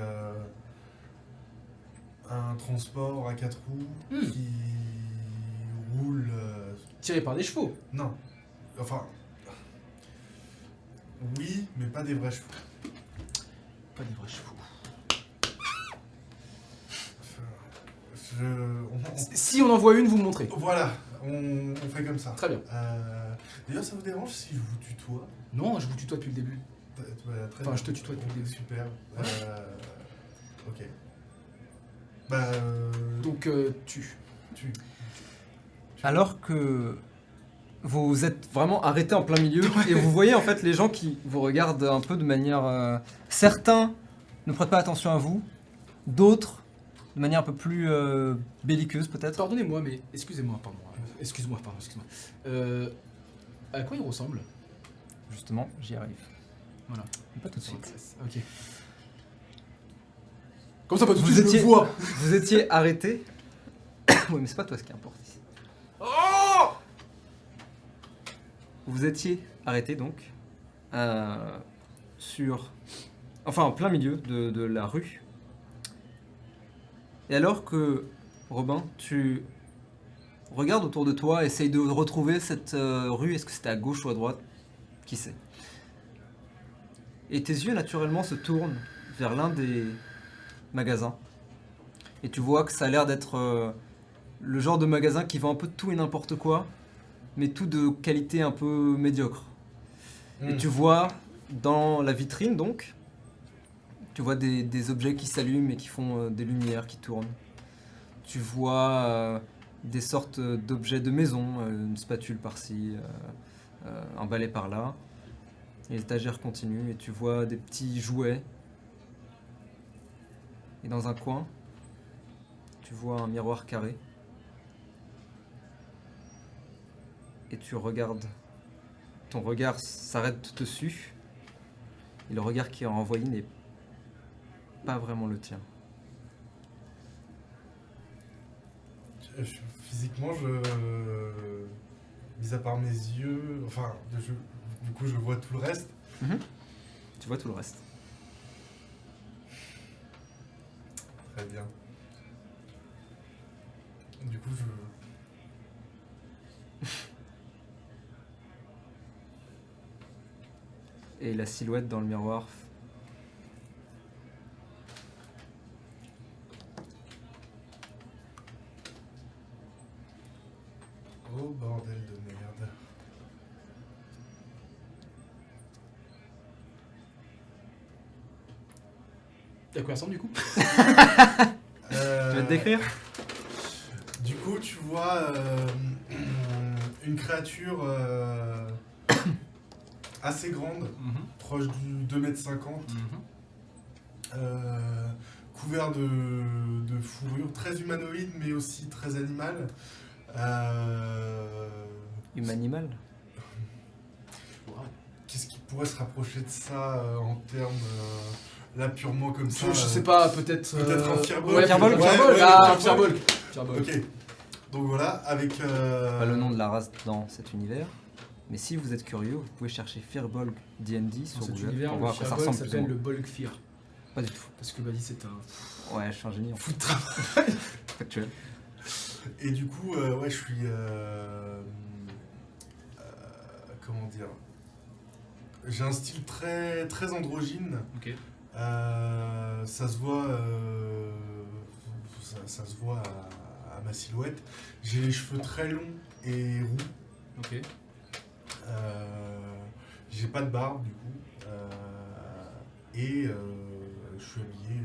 un transport à 4 roues qui roule. Tiré par des chevaux. Non, enfin. Oui, mais pas des vrais chevaux. Pas des vrais chevaux. Si on en voit une, vous me montrez. Voilà, on fait comme ça. Très bien. D'ailleurs, ça vous dérange si je vous tutoie? Non, je vous tutoie depuis le début. Très Enfin, bien. je te tutoie depuis le début. Super. Ouais. Ok. Donc, tu. Alors que vous êtes vraiment arrêté en plein milieu et vous voyez en fait les gens qui vous regardent un peu de manière... certains ne prêtent pas attention à vous, d'autres de manière un peu plus belliqueuse peut-être. Pardonnez-moi, mais excusez-moi, pardon. Excuse-moi. À quoi il ressemble? Justement, j'y arrive. Voilà. Pas tout de suite. Ok. Comme ça, pas tout de Vous suite, je étiez- le vois. Vous étiez arrêté. Oui, mais c'est pas toi ce qui importe ici. Vous étiez arrêté donc en plein milieu de la rue. Et alors que Robin, tu regardes autour de toi, essaye de retrouver cette rue. Est-ce que c'était à gauche ou à droite? Qui sait? Et tes yeux naturellement se tournent vers l'un des magasins. Et tu vois que ça a l'air d'être le genre de magasin qui vend un peu de tout et n'importe quoi, mais tout de qualité un peu médiocre. Et tu vois dans la vitrine donc, tu vois des objets qui s'allument et qui font des lumières qui tournent. Tu vois des sortes d'objets de maison, une spatule par-ci, un balai par-là. Et l'étagère continue et tu vois des petits jouets. Et dans un coin, tu vois un miroir carré. Et tu regardes. Ton regard s'arrête dessus. Et le regard qui est renvoyé n'est pas vraiment le tien. Physiquement, mis à part mes yeux, enfin, du coup, je vois tout le reste. Tu vois tout le reste. Très bien. Du coup, Et la silhouette dans le miroir. Oh bordel de merde. À quoi il ressemble du coup? Tu vas te décrire? Du coup, tu vois une créature assez grande, proche du 2,50 m, couvert de fourrure, très humanoïde mais aussi très animal. Humanimal. Qu'est-ce qui pourrait se rapprocher de ça en termes là purement comme ça? Je sais pas, peut-être. Peut-être un fireball. Ouais, Fireball, fireball. ouais, Ah, un fireball. fireball. Ok. Donc voilà, avec. Pas le nom de la race dans cet univers. Mais si vous êtes curieux, vous pouvez chercher Fireball D&D sur Dans cet Google univers, pour le voir à quoi ça fireball ressemble plus ou s'appelle moins. le Bolgfir. Pas du tout. Parce que Bali c'est un Ouais, je suis un génie en fou de travail. factuel. Et du coup, ouais, je suis. Comment dire? J'ai un style très, très androgyne. Ok. Ça se voit. Ça se voit à ma silhouette. J'ai les cheveux très longs et roux. Ok. J'ai pas de barbe du coup. Et je suis habillé.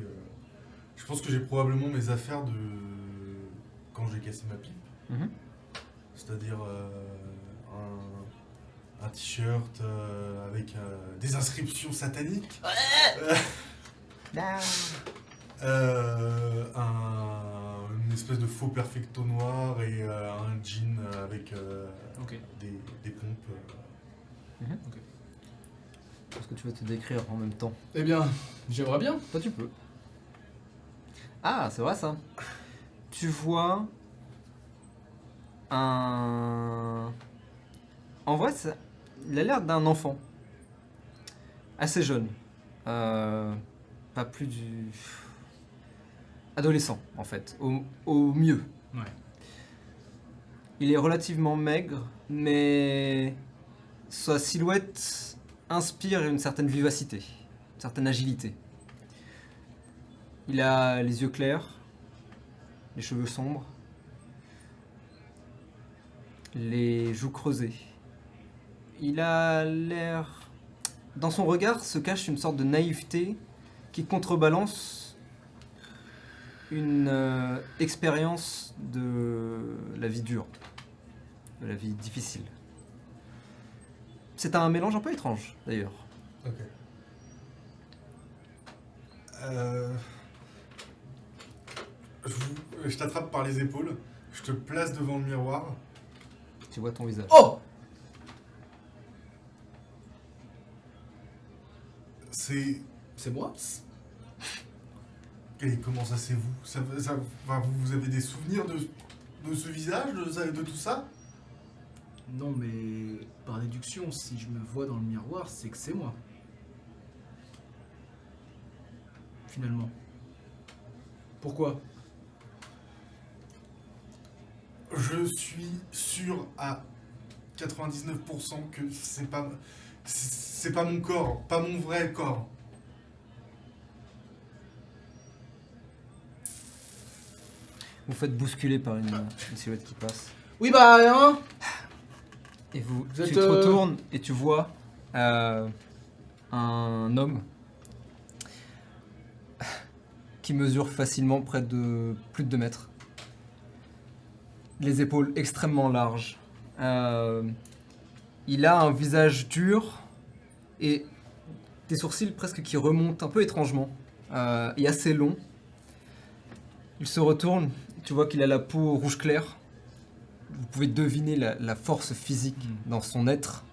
Je pense que j'ai probablement mes affaires de quand j'ai cassé ma pipe. C'est-à-dire un t-shirt avec des inscriptions sataniques. Une espèce de faux perfecto noir et un jean avec Ok. des pompes. Est-ce que tu veux te décrire en même temps? Eh bien, j'aimerais bien. Toi, tu peux. Ah, c'est vrai ça. Tu vois un... En vrai, il a l'air d'un enfant. Assez jeune. Pas plus du... Adolescent, en fait. Au mieux. Ouais. Il est relativement maigre, mais sa silhouette inspire une certaine vivacité, une certaine agilité. Il a les yeux clairs, les cheveux sombres, les joues creusées. Il a l'air... Dans son regard se cache une sorte de naïveté qui contrebalance une expérience de la vie dure, de la vie difficile. C'est un mélange un peu étrange, d'ailleurs. Ok. Je t'attrape par les épaules, je te place devant le miroir. Tu vois ton visage. Oh! C'est moi? Et comment ça, c'est vous vous avez des souvenirs de ce visage, de tout ça? Non, mais par déduction, si je me vois dans le miroir, c'est que c'est moi. Finalement. Pourquoi? Je suis sûr à 99% que c'est pas mon corps, pas mon vrai corps. Vous faites bousculer par une silhouette qui passe. Oui, bah, hein? Et Vous tu êtes, te retournes et tu vois un homme qui mesure facilement près de plus de 2 mètres. Les épaules extrêmement larges. Il a un visage dur et des sourcils presque qui remontent un peu étrangement et assez longs. Il se retourne, tu vois qu'il a la peau rouge clair. Vous pouvez deviner la force physique dans son être.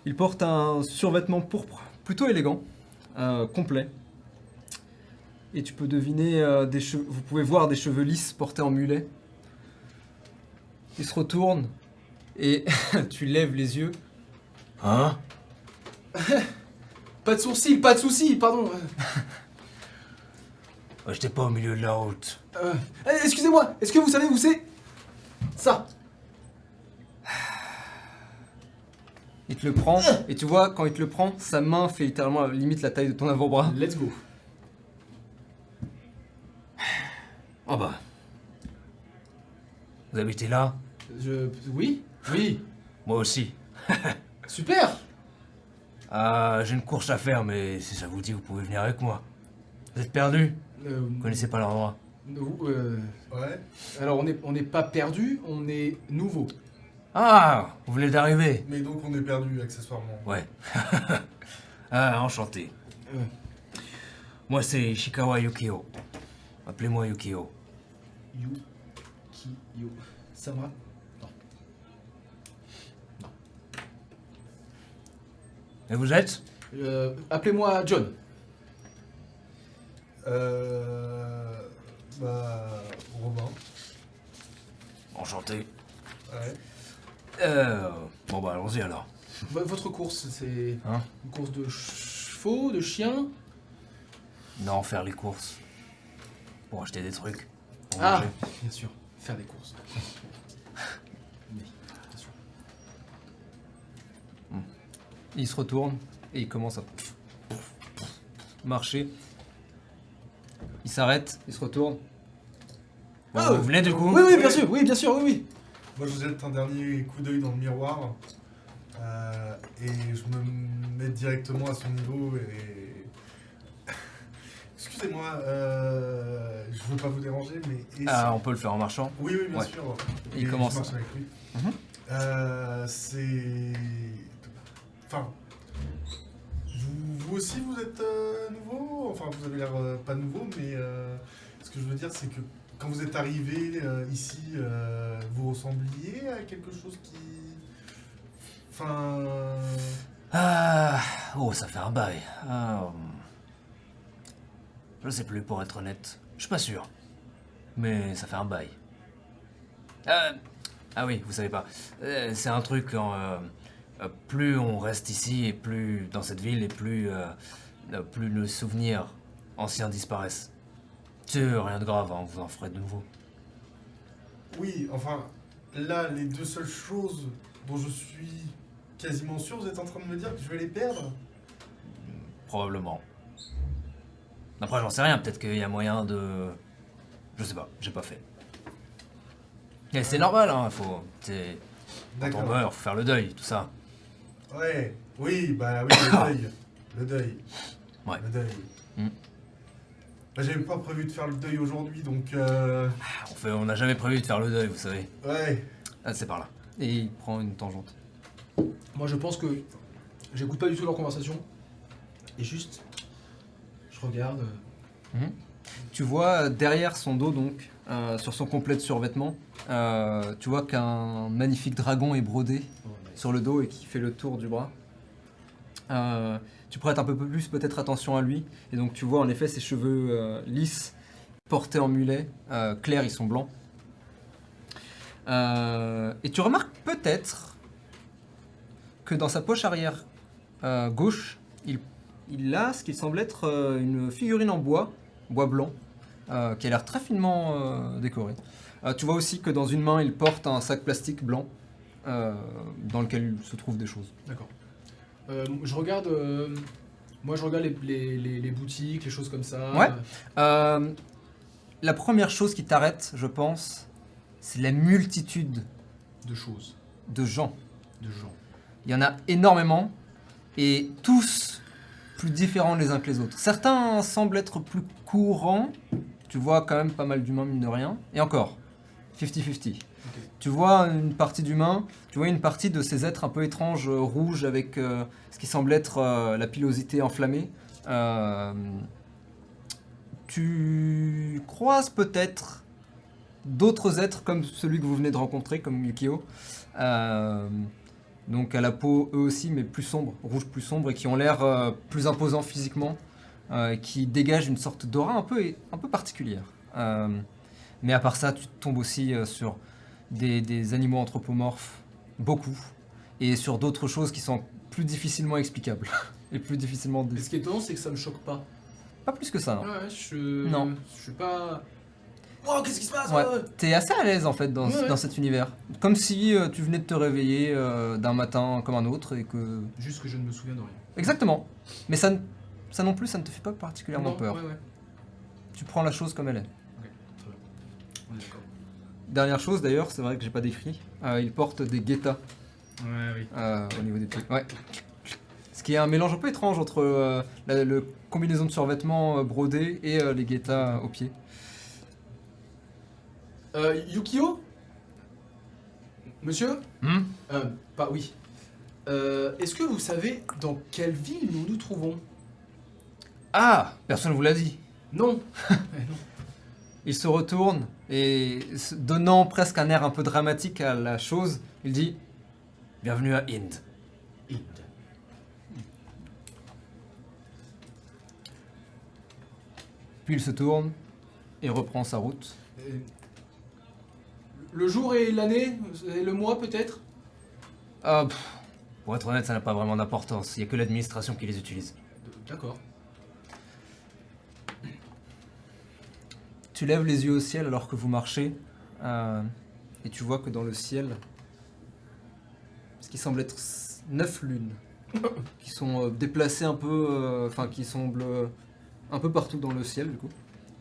Il porte un survêtement pourpre, plutôt élégant, complet. Et tu peux deviner vous pouvez voir des cheveux lisses portés en mulet. Il se retourne et tu lèves les yeux. Hein? Pas de sourcils, pas de soucis, pardon. J'étais pas au milieu de la route. Excusez-moi, est-ce que vous savez où c'est? Ça. Il te le prend et tu vois quand il te le prend, sa main fait littéralement limite la taille de ton avant-bras. Let's go. Oh bah. Vous habitez là? Oui? Oui. Moi aussi. Super. J'ai une course à faire, mais si ça vous dit, vous pouvez venir avec moi. Vous êtes perdu? Vous connaissez pas l'endroit? Ouais. Alors on n'est pas perdu, on est nouveau. Ah! Vous venez d'arriver? Mais donc on est perdu accessoirement. Ouais. Enchanté. Moi, c'est Ishikawa Yukio. Appelez-moi Yukio. Yukio. Ça va? Non. Et vous êtes? Appelez-moi John. Robin. Enchanté. Ouais. Bon bah, allons-y alors. Votre course, c'est Hein? une course de chevaux, de chiens? Non, faire les courses. Pour acheter des trucs. Pour Ah, manger. bien sûr, faire des courses. Oui, bien sûr. Il se retourne et il commence à marcher. Il s'arrête, il se retourne. Bon, Ah, vous venez du coup? Oui, oui, bien sûr, oui, oui. Moi je jette un dernier coup d'œil dans le miroir et je me mets directement à son niveau et... Excusez-moi, je veux pas vous déranger mais... On peut le faire en marchant. Oui, bien Ouais. sûr. Et il commence. Je marche avec lui. C'est... Enfin... Vous aussi vous êtes nouveau? Enfin vous avez l'air pas nouveau mais... Ce que je veux dire, c'est que quand vous êtes arrivé ici, vous ressembliez à quelque chose qui... Enfin... Ah, oh, ça fait un bail. Je sais plus, pour être honnête. Je suis pas sûr. Mais ça fait un bail. Ah oui, vous savez pas. C'est un truc plus on reste ici et plus dans cette ville et plus le souvenir ancien disparaissent. C'est rien de grave, hein, vous en ferez de nouveau. Oui, enfin, là, les deux seules choses dont je suis quasiment sûr, vous êtes en train de me dire que je vais les perdre? Probablement. Après, j'en sais rien, peut-être qu'il y a moyen de... Je sais pas, j'ai pas fait. Et c'est normal, hein, faut... Quand on D'accord. meurt, faut faire le deuil, tout ça. Ouais, oui, bah oui, le deuil. Le deuil. Ouais. Le deuil. Mm. Bah, j'avais pas prévu de faire le deuil aujourd'hui, donc... On n'a jamais prévu de faire le deuil, vous savez. Ouais. Ah, c'est par là. Et il prend une tangente. Moi, je pense que j'écoute pas du tout leur conversation. Et juste, je regarde. Tu vois derrière son dos, donc, sur son complet de survêtement, tu vois qu'un magnifique dragon est brodé sur le dos et qui fait le tour du bras. Tu prêtes un peu plus peut-être attention à lui, et donc tu vois en effet ses cheveux lisses, portés en mulet, clairs, ils sont blancs. Et tu remarques peut-être que dans sa poche arrière gauche, il a ce qui semble être une figurine en bois blanc, qui a l'air très finement décorée. Tu vois aussi que dans une main, il porte un sac plastique blanc, dans lequel se trouvent des choses. D'accord. Je regarde. Moi, je regarde les boutiques, les choses comme ça. Ouais. La première chose qui t'arrête, je pense, c'est la multitude De choses. de gens. De gens. Il y en a énormément, et tous plus différents les uns que les autres. Certains semblent être plus courants, tu vois quand même pas mal d'humains mine de rien, et encore, 50-50. Ok. Tu vois une partie d'humains, tu vois une partie de ces êtres un peu étranges, rouges, avec ce qui semble être la pilosité enflammée. Tu croises peut-être d'autres êtres comme celui que vous venez de rencontrer, comme Yukio. Donc à la peau eux aussi, mais plus sombre, rouge plus sombre, et qui ont l'air plus imposants physiquement, qui dégagent une sorte d'aura un peu particulière. Mais à part ça, tu tombes aussi sur des animaux anthropomorphes, beaucoup, et sur d'autres choses qui sont plus difficilement explicables, et plus difficilement... Et ce qui est étonnant, c'est que ça me choque pas. Pas plus que ça, non. Ouais, Non. Je suis pas. Oh, qu'est-ce qui se passe? Ouais, t'es assez à l'aise en fait dans cet univers. Comme si tu venais de te réveiller d'un matin comme un autre et que... Juste que je ne me souviens de rien. Exactement. Mais ça non plus, ça ne te fait pas particulièrement Non, peur. Ouais. Tu prends la chose comme elle est. Ok, très bien. On est d'accord. Dernière chose d'ailleurs, c'est vrai que j'ai pas décrit, il porte des guettas Ouais, oui. au niveau des pieds. Ouais. Ce qui est un mélange un peu étrange entre le combinaison de survêtements brodés et les guettas aux pieds. Yukio? Monsieur? Pas oui. Est-ce que vous savez dans quelle ville nous nous trouvons? Ah, personne ne vous l'a dit. Non. Non. Il se retourne et donnant presque un air un peu dramatique à la chose, il dit Bienvenue à Inde. Inde. Puis il se tourne et reprend sa route. Le jour et l'année? Et le mois peut-être? Pour être honnête, ça n'a pas vraiment d'importance. Il n'y a que l'administration qui les utilise. D'accord. Tu lèves les yeux au ciel alors que vous marchez et tu vois que dans le ciel, ce qui semble être 9 lunes qui sont déplacées un peu, qui semblent un peu partout dans le ciel du coup.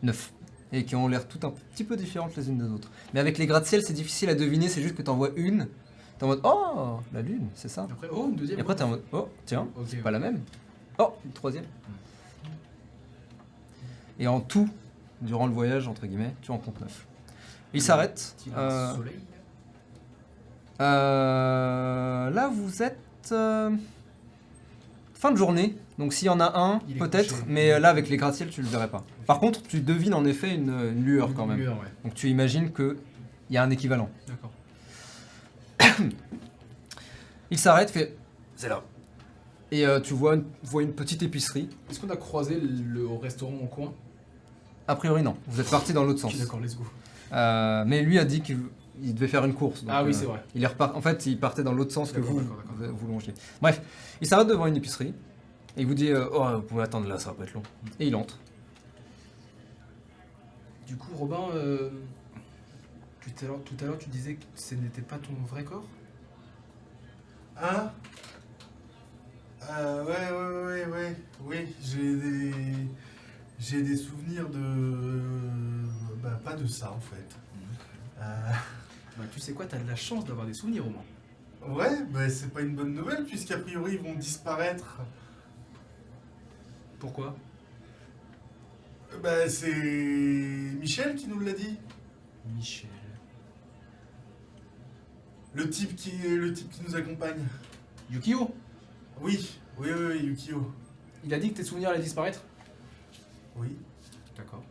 9. Et qui ont l'air toutes un petit peu différentes les unes des autres. Mais avec les gratte-ciel, c'est difficile à deviner, c'est juste que t'en vois une, t'es en mode oh, la lune, c'est ça. Après, oh, une deuxième. Et après t'es en mode oh, tiens, Ok. c'est pas la même. Oh, une troisième. Et en tout, durant le voyage, entre guillemets, tu en comptes 9. Il s'arrête. Soleil. Là, vous êtes fin de journée. Donc s'il y en a un, Il est peut-être, couché. mais là avec les gratte-ciels, tu le verrais pas. Par contre, tu devines en effet une lueur quand même. Lueur, ouais. Donc tu imagines qu'il y a un équivalent. D'accord. Il s'arrête, fait... C'est là. Et tu vois une petite épicerie. Est-ce qu'on a croisé le restaurant au coin? A priori non, vous êtes parti dans l'autre sens. Ok, d'accord, let's go. Mais lui a dit qu'il devait faire une course. Donc, Ah oui, c'est vrai. il est en fait, il partait dans l'autre sens que D'accord, vous, d'accord, d'accord. vous longiez. Bref, il s'arrête devant une épicerie. Et il vous dit Oh, vous pouvez attendre là, ça va pas être long. et il entre. Du coup, Robin, tout à l'heure, tu disais que ce n'était pas ton vrai corps? Hein? Ouais. Oui, j'ai des souvenirs de. Bah, pas de ça en fait. Bah, tu sais quoi, t'as de la chance d'avoir des souvenirs au moins. Ouais, bah, c'est pas une bonne nouvelle puisqu'a priori ils vont disparaître. Pourquoi? Bah, c'est Michel qui nous l'a dit. Michel. Le type qui nous accompagne. Yukio? Oui, Yukio. Il a dit que tes souvenirs allaient disparaître? Oui. D'accord.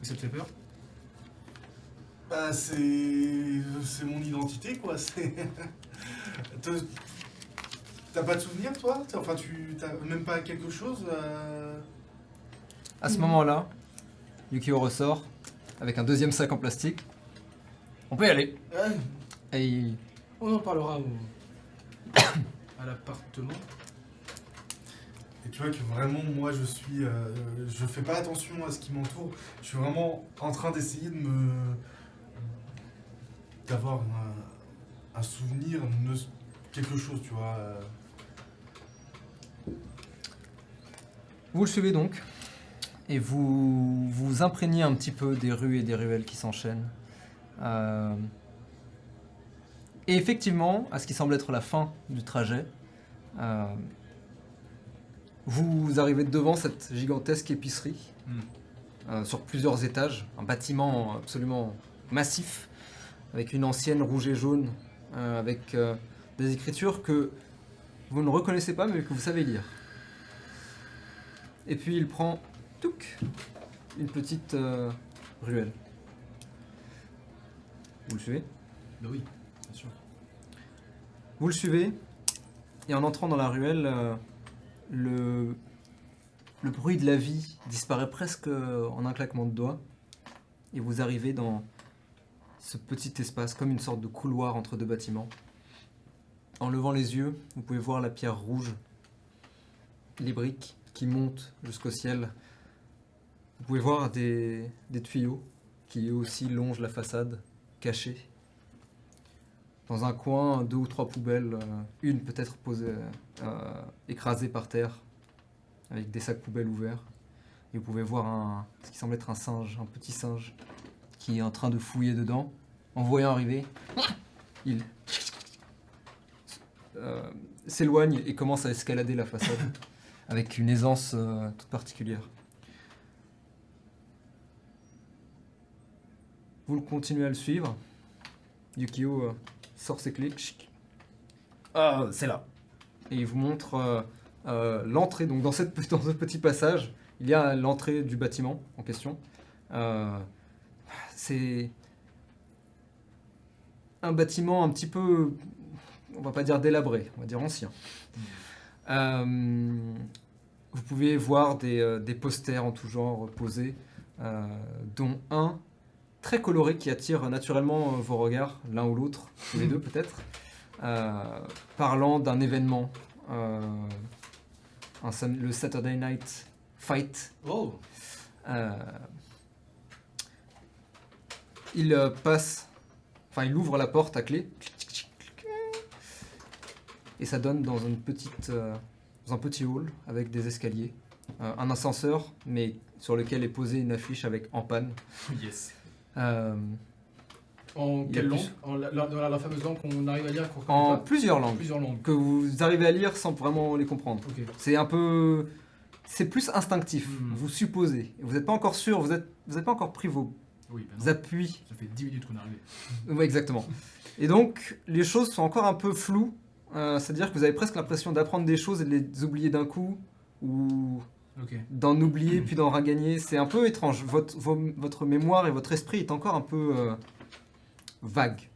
Et ça te fait peur? Bah, c'est mon identité quoi. T'as pas de souvenir toi? Enfin, tu t'as même pas quelque chose À ce moment-là, Yukio ressort avec un deuxième sac en plastique. On peut y aller. Et il... On en parlera à l'appartement. Et tu vois que vraiment, moi, je fais pas attention à ce qui m'entoure. Je suis vraiment en train d'essayer d'avoir un souvenir, quelque chose, tu vois. Vous le suivez donc, et vous vous imprégnez un petit peu des rues et des ruelles qui s'enchaînent. Et effectivement, à ce qui semble être la fin du trajet, vous arrivez devant cette gigantesque épicerie, sur plusieurs étages, un bâtiment absolument massif, avec une ancienne rouge et jaune, avec des écritures que vous ne reconnaissez pas mais que vous savez lire. Et puis il prend une petite ruelle. Vous le suivez? Bah oui, bien sûr. Vous le suivez, et en entrant dans la ruelle, le bruit de la vie disparaît presque en un claquement de doigts, et vous arrivez dans ce petit espace, comme une sorte de couloir entre deux bâtiments. En levant les yeux, vous pouvez voir la pierre rouge, les briques qui montent jusqu'au ciel. Vous pouvez voir des tuyaux qui eux aussi longent la façade, cachés. Dans un coin, 2 ou 3 poubelles, une peut-être posée, écrasée par terre, avec des sacs poubelles ouverts. Et vous pouvez voir ce qui semble être un singe, un petit singe, qui est en train de fouiller dedans. En voyant arriver, il s'éloigne et commence à escalader la façade, avec une aisance toute particulière. Vous continuez à le suivre. Yukio sort ses clés Ah, c'est là. et il vous montre l'entrée. Donc dans ce petit passage, il y a l'entrée du bâtiment en question. C'est un bâtiment un petit peu, on va pas dire délabré, on va dire ancien. Vous pouvez voir des posters en tout genre posés, dont un très coloré qui attire naturellement vos regards, l'un ou l'autre, ou les deux peut-être, parlant d'un événement, le Saturday Night Fight. Oh! Il il ouvre la porte à clé, et ça donne dans dans un petit hall avec des escaliers, un ascenseur, mais sur lequel est posée une affiche avec en panne. Yes. Il En y a quelle plus- langue? Dans la fameuse langue qu'on arrive à lire qu'on En connaît pas? plusieurs langues, Plusieurs langues. que vous arrivez à lire sans vraiment les comprendre. Ok. C'est plus instinctif, vous supposez. Vous n'êtes pas encore sûr, vous n'êtes pas encore pris vos Oui, ben non. appuis. Ça fait 10 minutes qu'on est arrivé. Oui, exactement. Et donc, les choses sont encore un peu floues. c'est-à-dire que vous avez presque l'impression d'apprendre des choses et de les oublier d'un coup, ou Ok. d'en oublier puis d'en regagner. C'est un peu étrange. Votre mémoire et votre esprit est encore un peu vague,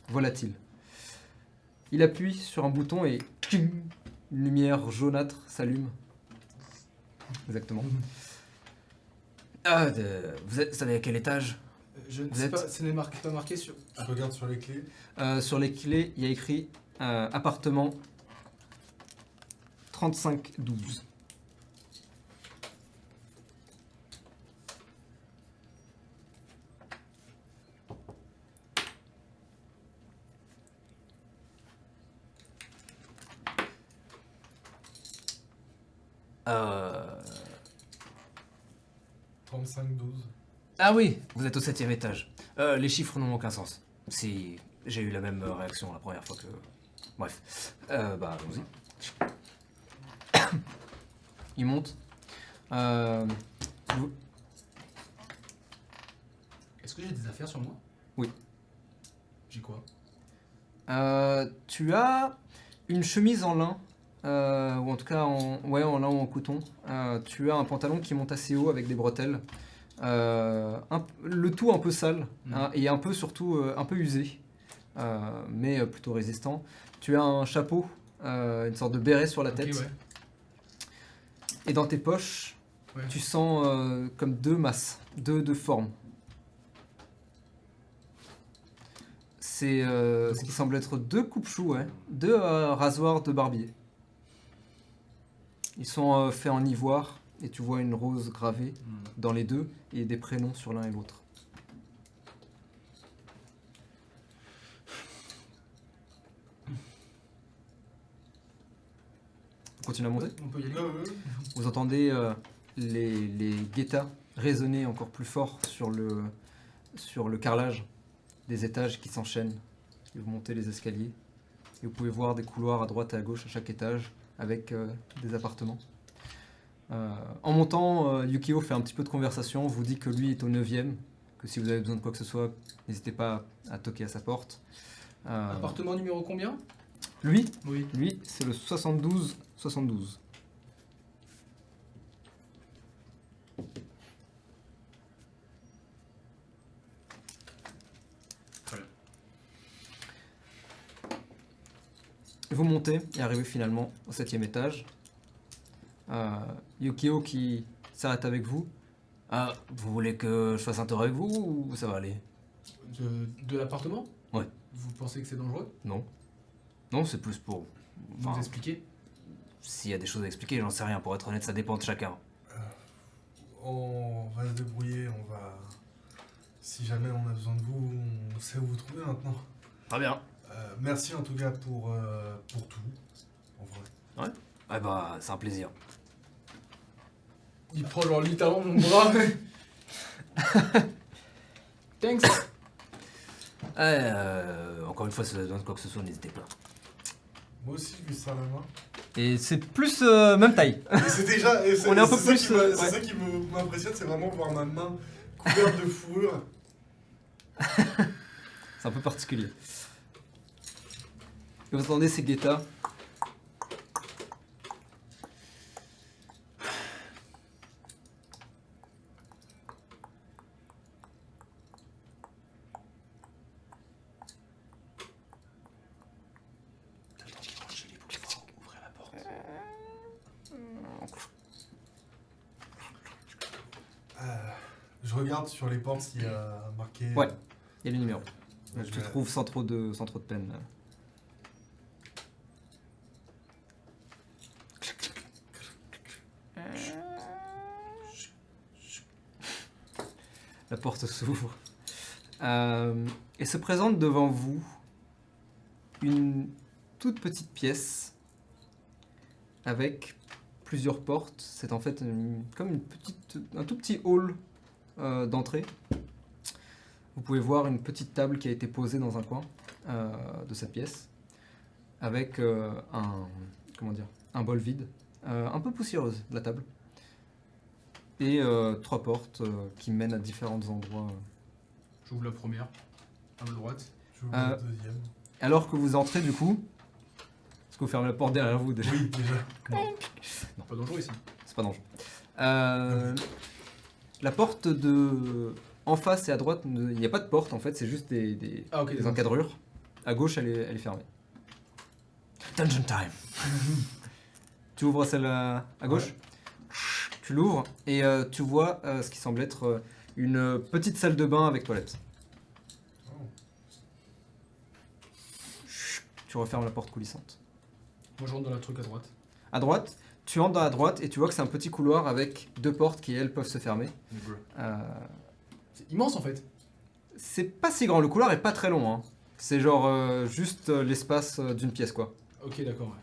volatile. Il appuie sur un bouton et une lumière jaunâtre s'allume. Exactement. Vous savez à quel étage? Je ne Vous sais êtes- pas, ce n'est pas marqué sur. Je regarde sur les clés. Sur les clés, il y a écrit appartement 3512. Euh... 35-12. Ah oui, vous êtes au 7e étage. Les chiffres n'ont aucun sens. Si j'ai eu la même réaction la première fois que... Bref. Allons-y. Il monte. Vous- Est-ce que j'ai des affaires sur moi? Oui. J'ai quoi? Tu as une chemise en lin, ou en tout cas en lin ou en coton. Tu as un pantalon qui monte assez haut avec des bretelles. Le tout un peu sale hein, et un peu surtout un peu usé, mais plutôt résistant. Tu as un chapeau, une sorte de béret sur la tête. Ok, ouais. Et dans tes poches, Ouais. tu sens comme deux masses, deux formes. C'est ce qui semble être deux coupe-choux, ouais. Deux rasoirs de barbier. Ils sont faits en ivoire et tu vois une rose gravée dans les deux et des prénoms sur l'un et l'autre. On continue à monter. On peut y aller. Vous entendez les guettas résonner encore plus fort sur le carrelage des étages qui s'enchaînent. Et vous montez les escaliers. Et vous pouvez voir des couloirs à droite et à gauche à chaque étage avec des appartements. En montant, Yukio fait un petit peu de conversation, vous dit que lui est au 9e, que si vous avez besoin de quoi que ce soit, n'hésitez pas à toquer à sa porte. Appartement numéro combien? Lui, Oui. c'est le 72-72. Très bien. Vous montez et arrivez finalement au 7e étage. Yukio qui s'arrête avec vous. Ah, vous voulez que je fasse un tour avec vous ou ça va aller? De l'appartement? Ouais. Vous pensez que c'est dangereux? Non. Non, c'est plus pour... Vous Enfin, expliquez? s'il y a des choses à expliquer, j'en sais rien. Pour être honnête, ça dépend de chacun. On va se débrouiller, on va... Si jamais on a besoin de vous, on sait où vous trouver maintenant. Très bien. Merci en tout cas pour tout, en vrai. Ouais, bah, c'est un plaisir. Il prend genre littéralement mon bras. Thanks. Encore une fois, si vous avez besoin de quoi que ce soit, n'hésitez pas. Moi aussi, je lui serre la main. Et c'est plus même taille. Et c'est déjà... et c'est- On est un peu c'est ça plus, qui c'est ça qui m'impressionne, c'est vraiment voir ma main couverte de fourrure. C'est un peu particulier. Et vous entendez ces guettas. Je regarde sur les portes s'il y a marqué... Ouais. Il y a le numéro. Ouais, Tu je le vais- trouves sans trop de peine. La porte s'ouvre. Et se présente devant vous une toute petite pièce avec plusieurs portes. C'est en fait comme un tout petit hall d'entrée. Vous pouvez voir une petite table qui a été posée dans un coin de cette pièce avec un bol vide, un peu poussiéreuse la table, et 3 portes qui mènent à différents endroits. J'ouvre la première, à ma droite. Je vous Euh, la deuxième. Alors que vous entrez du coup, que vous fermez la porte derrière vous déjà. Oui, déjà. Pas dangereux ici. C'est pas dangereux. La porte de... En face et à droite, il n'y a pas de porte en fait, c'est juste des Ah ok, des d'accord. encadrures. À gauche, elle est fermée. Dungeon time. Tu ouvres celle à gauche. Ouais. Tu l'ouvres et tu vois ce qui semble être une petite salle de bain avec toilette. Oh. Tu refermes la porte coulissante. Moi je rentre dans la truc à droite. À droite, tu entres dans la droite et tu vois que c'est un petit couloir avec deux portes qui, elles, peuvent se fermer. C'est immense en fait. C'est pas si grand, le couloir est pas très long. Hein. C'est genre juste l'espace d'une pièce, quoi. Ok, d'accord. Ouais.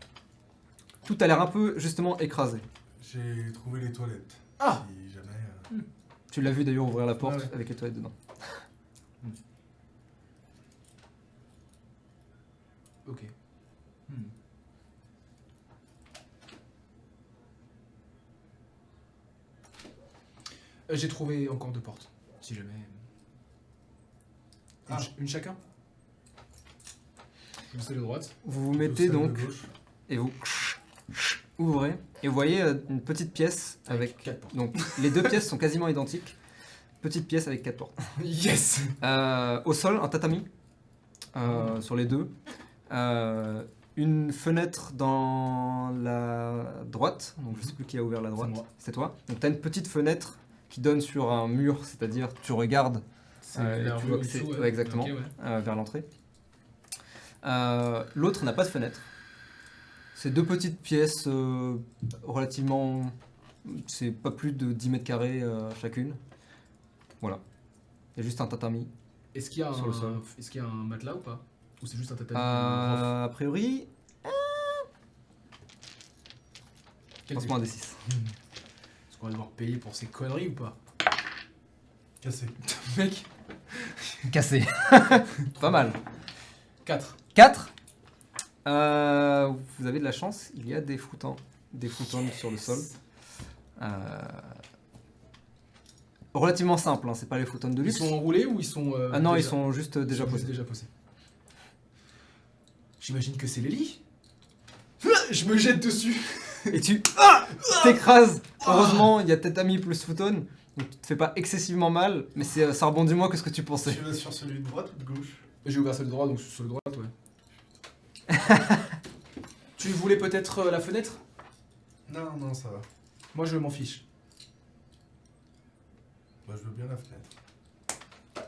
Tout a l'air un peu, justement, écrasé. J'ai trouvé les toilettes. Ah Si jamais. Tu l'as vu d'ailleurs ouvrir la porte Ouais, ouais. avec les toilettes dedans. Ok. J'ai trouvé encore deux portes. Si jamais. Ah. Une chacun. Une celle de droite. Vous vous mettez Celle de donc gauche. et vous ouvrez et vous voyez une petite pièce avec... 4 portes. Donc les deux pièces sont quasiment identiques. Petite pièce avec 4 portes. Yes. Au sol, un tatami sur les deux. Une fenêtre dans la droite. Donc je sais plus qui a ouvert la droite. C'est moi. C'est toi. Donc tu as une petite fenêtre qui donne sur un mur, c'est-à-dire tu regardes C'est et la tu rue vois que au-dessous, c'est ouais, exactement Ok, ouais. vers l'entrée. L'autre n'a pas de fenêtre. C'est deux petites pièces relativement... C'est pas plus de 10 mètres carrés chacune. Voilà. Il y a juste un tatami. Est-ce qu'il y a Sur le sol. Est-ce qu'il y a un matelas ou pas? Ou c'est juste un tatami A priori, Quel lancement un des- D6. Est-ce qu'on va devoir payer pour ces conneries ou pas? Cassé. Mec, Cassé. Pas mal. 4. 4. Vous avez de la chance, il y a des foutons sur le sol. Relativement simple, hein, c'est pas les foutons de Ils luxe. sont enroulés ou ils sont. Ah non, déjà- ils sont juste déjà ils sont posés. Déjà posés. J'imagine que c'est les lits. Je me jette dessus. Et tu t'écrases. Heureusement, il y a tatami plus futon, donc tu te fais pas excessivement mal, mais ça rebondit moins que ce que tu pensais. Tu vas sur celui de droite ou de gauche? J'ai ouvert celle de droite, donc sur le droite, ouais. Tu voulais peut-être la fenêtre? Non, non, ça va. Moi, je m'en fiche. Bah, je veux bien la fenêtre.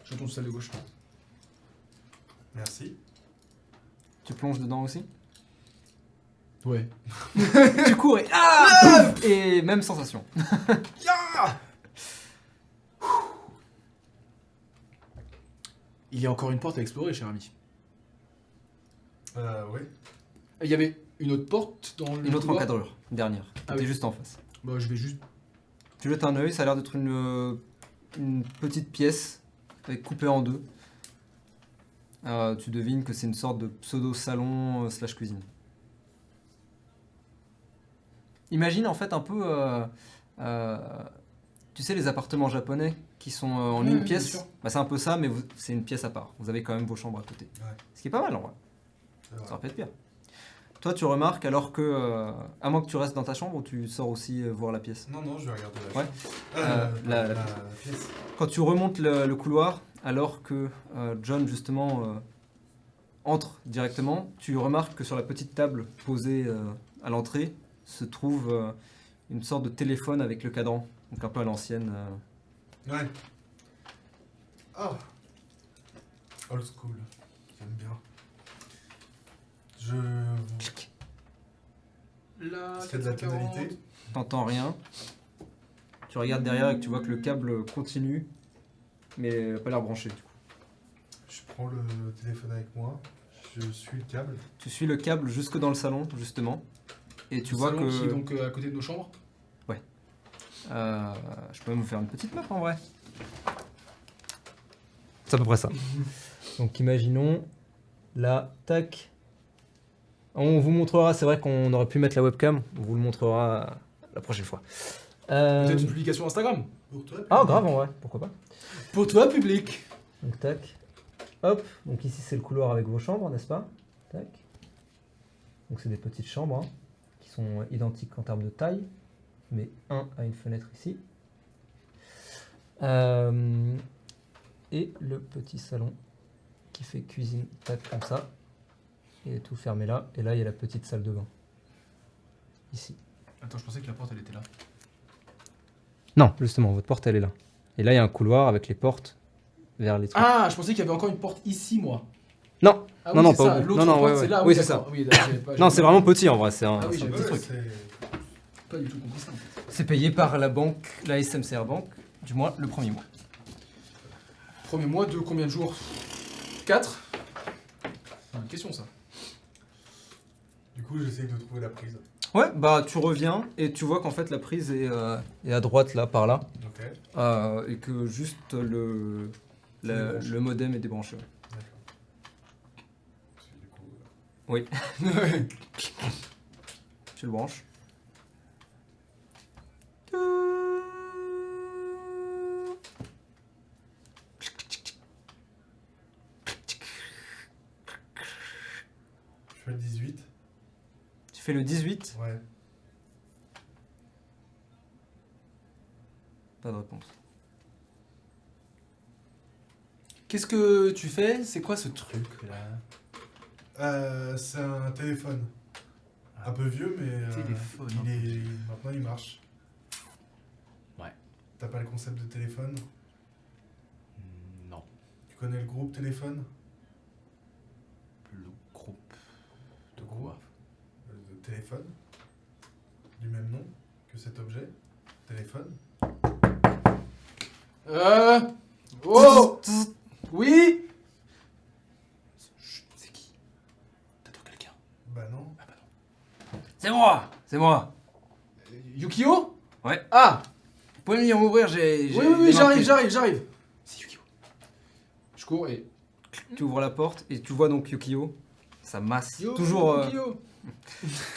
Je retourne sur celle de gauche. Merci. Tu plonges dedans aussi. Ouais. Tu cours et pouf et même sensation. Il y a encore une porte à explorer, cher ami. Ouais. Il y avait une autre porte dans le Une autre couloir. encadrure, une dernière. Ah T'es oui. juste en face. Bah, je vais juste. Tu jettes un œil, ça a l'air d'être une petite pièce avec coupée en deux. Tu devines que c'est une sorte de pseudo salon slash cuisine. Imagine en fait un peu, tu sais, les appartements japonais qui sont en Ouais, une bien pièce. sûr. Bah, c'est un peu ça, mais c'est une pièce à part. Vous avez quand même vos chambres à côté. Ouais. Ce qui est pas mal en vrai. C'est vrai. Ça aurait pu être pire. Toi, tu remarques alors que, à moins que tu restes dans ta chambre ou tu sors aussi voir la pièce. Non, non, je vais regarder la Ouais. chambre. La- la pièce. Quand tu remontes le couloir, alors que John justement entre directement, tu remarques que sur la petite table posée à l'entrée se trouve une sorte de téléphone avec le cadran, donc un peu à l'ancienne. Ouais. Ah. Old school. J'aime bien. Je. La Est-ce qu'il y a de la 440. tonalité? T'entends rien. Tu regardes derrière et que tu vois que le câble continue, mais pas l'air branché. Du coup. Je prends le téléphone avec moi. Je suis le câble. Tu suis le câble jusque dans le salon justement, et tu Le vois salon que qui est donc à côté de nos chambres. je peux même vous faire une petite map en vrai. C'est à peu près ça. Donc imaginons là, tac. On vous montrera, c'est vrai qu'on aurait pu mettre la webcam, on vous le montrera la prochaine fois. Peut-être une publication Instagram. Pour toi? Ah grave en vrai, pourquoi pas. Pour toi, public. Donc tac. Hop, donc ici c'est le couloir avec vos chambres, n'est-ce pas? Tac. Donc c'est des petites chambres hein, qui sont identiques en termes de taille, mais un a une fenêtre ici. Et le petit salon qui fait cuisine tac comme ça. Et tout fermé là. Et là il y a la petite salle de bain. Ici. Attends, je pensais que la porte elle était là. Non, justement, votre porte elle est là. Et là il y a un couloir avec les portes vers les trucs. Ah, je pensais qu'il y avait encore une porte ici, moi. Non, Ah, non, oui, non, c'est pas ça, au bout. l'autre Non, non, porte, ouais, c'est là. ouais. Oui, c'est d'accord. ça. Oui, d'accord, j'avais pas- Non, c'est j'avais vraiment petit en vrai. C'est un, Ah oui, c'est un j'avais petit Ouais, truc. c'est- pas du tout compris ça. En fait. C'est payé par la banque, la SMCR Bank, du moins le premier mois. Premier mois de combien de jours 4. C'est une question ça. Du coup, j'essaye de trouver la prise. Ouais, bah tu reviens et tu vois qu'en fait la prise est à droite là, par là, Ok. et que juste le débranché. modem est débranché. D'accord. Parce que du coup, Oui. Tu le branches. je fais le 18. Tu fais le 18, Ouais. pas de réponse. Qu'est-ce que tu fais? C'est quoi ce truc là? C'est un téléphone. Un peu vieux, mais Téléphone, un peu maintenant il marche. Ouais. T'as pas le concept de téléphone? Non. Tu connais le groupe téléphone? Le groupe de quoi? De téléphone? Du même nom que cet objet? Téléphone? Oh. Oui. Chut, c'est qui? T'attends quelqu'un? Bah non. C'est moi. C'est moi. Yukio? Ouais. Ah. Vous pouvez venir m'ouvrir, j'ai... Oui, j'arrive. C'est Yukio. Je cours et... Tu ouvres la porte et tu vois donc Yukio, sa masse, Yo, toujours, Yukio.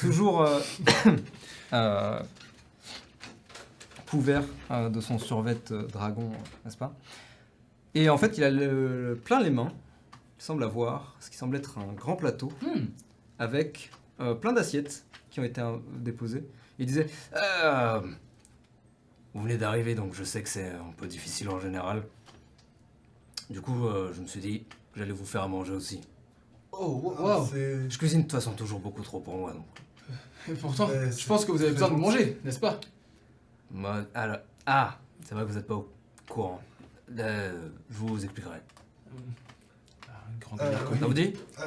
toujours couvert de son survêt dragon, n'est-ce pas? Et en fait, il a plein les mains. Il semble avoir ce qui semble être un grand plateau avec plein d'assiettes qui ont été déposées. Il disait Vous venez d'arriver, donc je sais que c'est un peu difficile en général. Du coup, je me suis dit que j'allais vous faire à manger aussi. Oh, Ah, wow. c'est... Je cuisine de toute façon toujours beaucoup trop pour moi, donc... Et pourtant, Ouais, je pense que vous avez c'est besoin de gentil. manger, n'est-ce pas? Ah, c'est vrai que vous n'êtes pas au courant. Je vous expliquerai. Un grand Ah, délire, oui. Ça vous dit? Ah,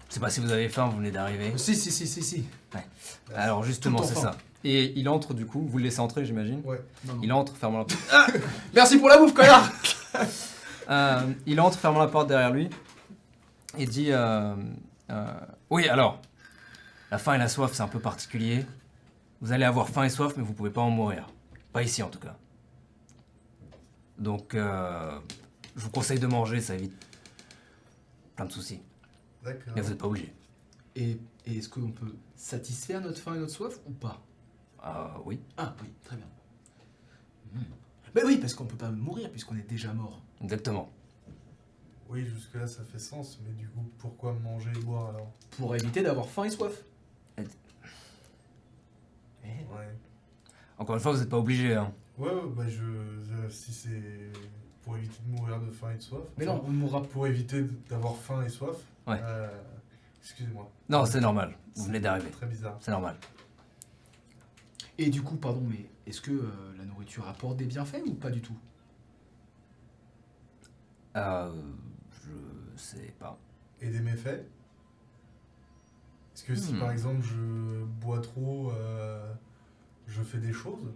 Je sais pas si vous avez faim, vous venez d'arriver. Si. Alors justement, Tout c'est enfant. ça. et il entre du coup, vous le laissez entrer j'imagine. ouais. Non, non. Il entre fermant la porte. Merci pour la bouffe, connard. Il entre fermant la porte derrière lui et dit Oui, alors, la faim et la soif, c'est un peu particulier. Vous allez avoir faim et soif, mais vous pouvez pas en mourir. Pas ici, en tout cas. Donc, je vous conseille de manger, ça évite plein de soucis. D'accord. Mais vous n'êtes pas obligé. Et est-ce qu'on peut satisfaire notre faim et notre soif ou pas? Oui, Ah oui, très bien. Ben oui, parce qu'on peut pas mourir puisqu'on est déjà mort. exactement. Oui, jusque-là, ça fait sens, mais du coup, pourquoi manger et boire alors? Pour éviter d'avoir faim et soif. Ouais. Encore une fois, vous n'êtes pas obligé. Hein. Ouais, bah si c'est pour éviter de mourir de faim et de soif. Mais enfin, non, on ne mourra pour éviter d'avoir faim et soif. Ouais. Excusez-moi. Non, c'est normal. Vous venez d'arriver. Très bizarre. C'est normal. Et du coup, pardon, mais est-ce que la nourriture apporte des bienfaits ou pas du tout? Je sais pas. Et des méfaits? Est-ce que si par exemple je bois trop, je fais des choses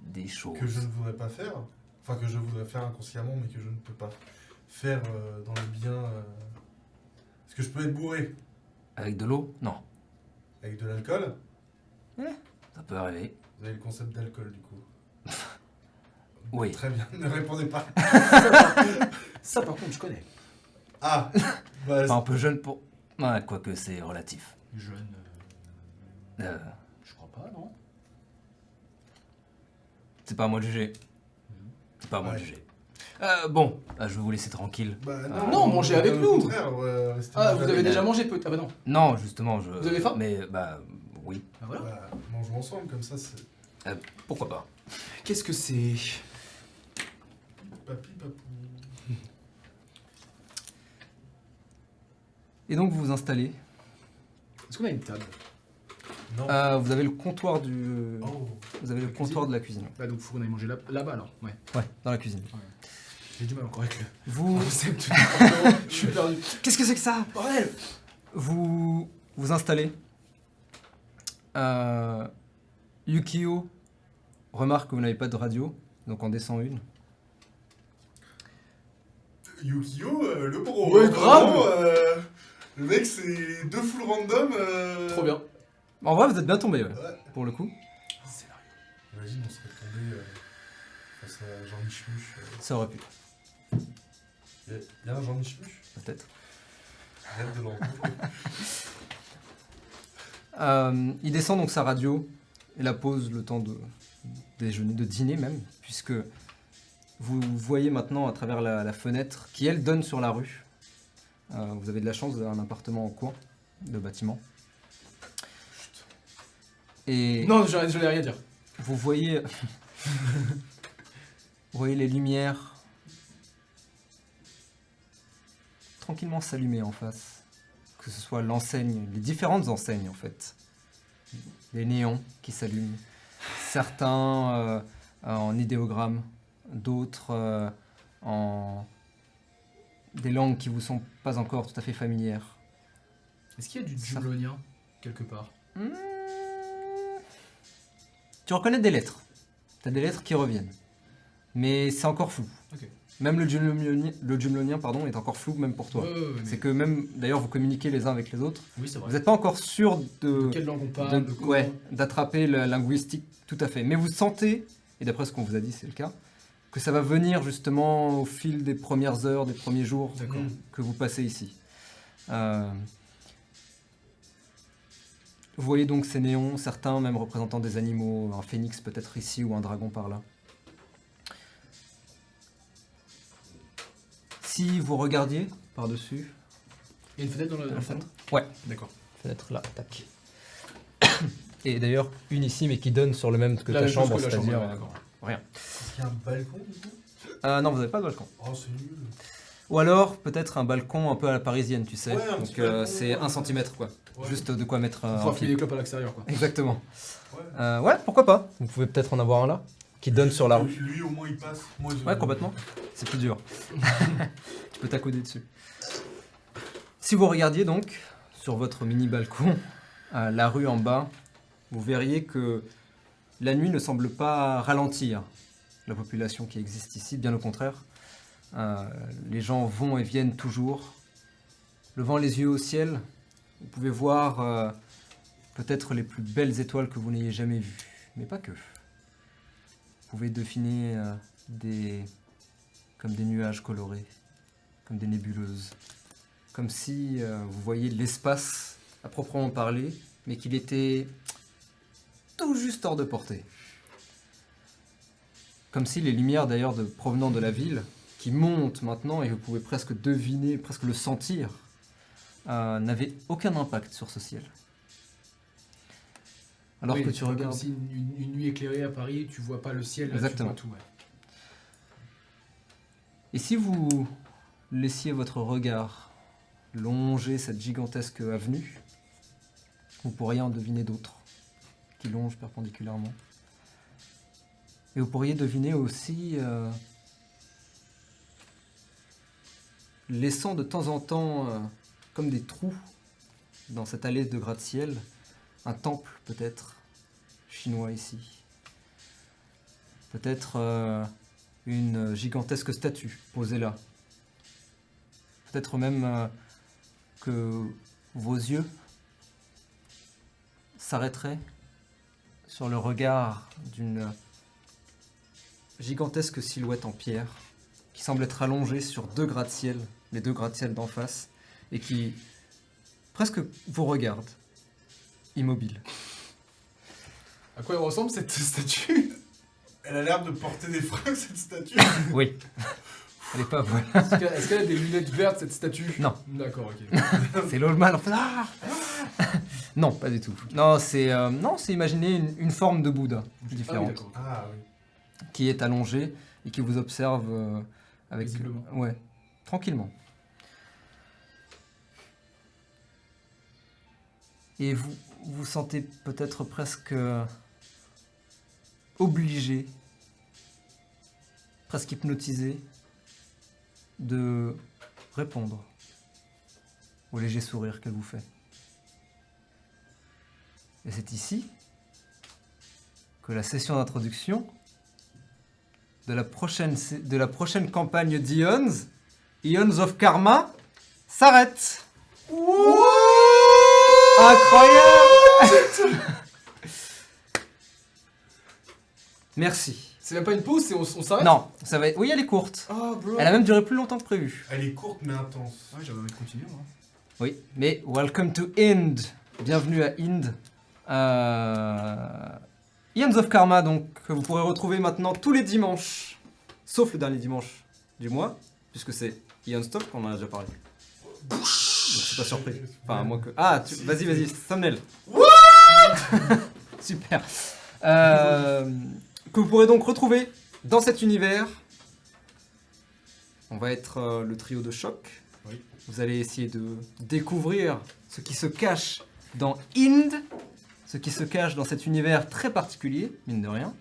Des choses. que je ne voudrais pas faire? Enfin, que je voudrais faire inconsciemment, mais que je ne peux pas faire dans le bien. Est-ce que je peux être bourré? Avec de l'eau? Non. Avec de l'alcool? Ça peut arriver. Vous avez le concept d'alcool du coup. Oui. Très bien, ne répondez pas. Ça, par contre, je connais. Ah bah, Enfin, un peu jeune pour... Ouais, quoique c'est relatif. Jeune, Euh, je crois pas, non? c'est pas à moi de juger. C'est pas à moi de Ouais. juger. Bon, je vais vous laisser tranquille. Bah non, mangez avec au nous. contraire, restez Ah, manger vous avez avec déjà nous. mangé peut-être? Ah bah non. Non, justement, je... Vous avez faim? Mais, oui. Ah voilà. Bah, mangeons ensemble, comme ça, c'est... Pourquoi pas. Qu'est-ce que c'est? Papi, papou. Et donc vous vous installez. Est-ce qu'on a une table? Non. Vous avez le comptoir du. Oh, Vous avez le La comptoir cuisine. de la cuisine. Bah donc faut qu'on aille manger là-bas alors. Ouais. Ouais, dans la cuisine. J'ai du mal encore avec le Vous. concept du appartement. Je suis perdu. Qu'est-ce que c'est que ça? Bordel! Vous vous installez. Yukio remarque que vous n'avez pas de radio, donc en descend une. Yukio, le bro. Ouais, grave. Vraiment, le mec, c'est 2 full random. Trop bien. En vrai, vous êtes bien tombé, ouais, Ouais. pour le coup. Scénario. Imagine, on serait tombé face à Jean Michmuche. Ça aurait pu, Il y a un Jean Michmuche. peut-être. Arrête de le rencontrer. Il descend donc sa radio et la pose le temps de déjeuner, de dîner même, puisque vous voyez maintenant à travers la fenêtre qui, elle, donne sur la rue. Vous avez de la chance, vous avez un appartement au coin de bâtiment. Et Non, je n'ai rien à dire. vous voyez, vous voyez les lumières tranquillement s'allumer en face. Que ce soit l'enseigne, les différentes enseignes en fait. Les néons qui s'allument. Certains en idéogramme, d'autres en des langues qui vous sont pas encore tout à fait familières. Est-ce qu'il y a du Ça. jumlonien quelque part? Tu reconnais des lettres. T'as des lettres qui reviennent. Mais c'est encore flou. Ok. Même le jumlonien pardon, est encore flou même pour toi. Ouais, mais- C'est que même, d'ailleurs, vous communiquez les uns avec les autres. Oui, c'est vrai. Vous n'êtes pas encore sûr De quelle langue on parle? de comment? ouais, d'attraper le linguistique, tout à fait. Mais vous sentez, et d'après ce qu'on vous a dit, c'est le cas, que ça va venir justement au fil des premières heures, des premiers jours D'accord. que vous passez ici. Vous voyez donc ces néons, certains même représentant des animaux, un phénix peut-être ici ou un dragon par là. Si vous regardiez par-dessus, Il y a une fenêtre dans la fenêtre. fenêtre? Ouais. D'accord. Fenêtre là, tac. Et d'ailleurs, une ici, mais qui donne sur le même que La ta même chose chambre, que la chambre, c'est-à-dire ouais, d'accord. rien. Est-ce qu'il y a un balcon, du coup? Non, vous n'avez pas de balcon. Oh, c'est nul. Ou alors, peut-être un balcon un peu à la parisienne, tu sais. Ouais, un Donc, petit balcon, c'est ouais. 1 cm, quoi. Ouais. Juste de quoi mettre On un pourra filer pied. des clopes à l'extérieur, quoi. Exactement. Ouais. Ouais, pourquoi pas. Vous pouvez peut-être en avoir un là, qui donne sur la rue. Lui, au moins, il passe. Moi, je- Ouais, complètement. C'est plus dur. Tu peux t'accouder dessus. Si vous regardiez donc sur votre mini balcon, la rue en bas, vous verriez que la nuit ne semble pas ralentir la population qui existe ici, bien au contraire. Les gens vont et viennent toujours. Levant les yeux au ciel, vous pouvez voir peut-être les plus belles étoiles que vous n'ayez jamais vues, mais pas que. Vous pouvez deviner comme des nuages colorés, comme des nébuleuses, comme si vous voyiez l'espace à proprement parler, mais qu'il était tout juste hors de portée. Comme si les lumières d'ailleurs provenant de la ville, qui montent maintenant, et vous pouvez presque deviner, presque le sentir, n'avaient aucun impact sur ce ciel. Alors Oui, que tu c'est regardes... Comme si une nuit éclairée à Paris, tu vois pas le ciel, là, Exactement. tu vois tout. Ouais. Et si vous laissiez votre regard longer cette gigantesque avenue, vous pourriez en deviner d'autres qui longent perpendiculairement. Et vous pourriez deviner aussi, laissant de temps en temps comme des trous dans cette allée de gratte-ciel, un temple peut-être chinois ici. Peut-être une gigantesque statue posée là. Peut-être même que vos yeux s'arrêteraient sur le regard d'une gigantesque silhouette en pierre qui semble être allongée sur 2 gratte-ciel, les 2 gratte-ciel d'en face, et qui presque vous regarde, immobile. À quoi elle ressemble cette statue? Elle a l'air de porter des fringues, cette statue. Oui. Elle est pas voilà. Est-ce qu'elle a des lunettes vertes, cette statue? Non. D'accord, ok. C'est l'old man en fait. Non, pas du tout. Non, c'est imaginer une forme de Bouddha Ah oui, différente d'accord. Ah oui. qui est allongée et qui vous observe avec Visiblement. ouais, tranquillement. Et vous vous sentez peut-être presque obligé, presque hypnotisé, de répondre au léger sourire qu'elle vous fait. Et c'est ici que la session d'introduction de la prochaine campagne d'Eons, Eons of Karma, s'arrête. Incroyable. Merci. C'est même pas une pause, on s'arrête? Non, ça va. Oui, elle est courte. Oh, bro. Elle a même duré plus longtemps que prévu. Elle est courte mais intense. Ouais, j'avais envie de continuer, moi. Oui, mais welcome to Ind. Bienvenue à Ind. Eons of Karma, donc, que vous pourrez retrouver maintenant tous les dimanches, sauf le dernier dimanche du mois, puisque c'est Eon Stop qu'on en a déjà parlé. Donc je suis pas surpris. Enfin, moi que. Ah, vas-y, thumbnail. Super. Que vous pourrez donc retrouver dans cet univers. On va être le trio de choc. Oui. Vous allez essayer de découvrir ce qui se cache dans Ind, ce qui se cache dans cet univers très particulier, mine de rien,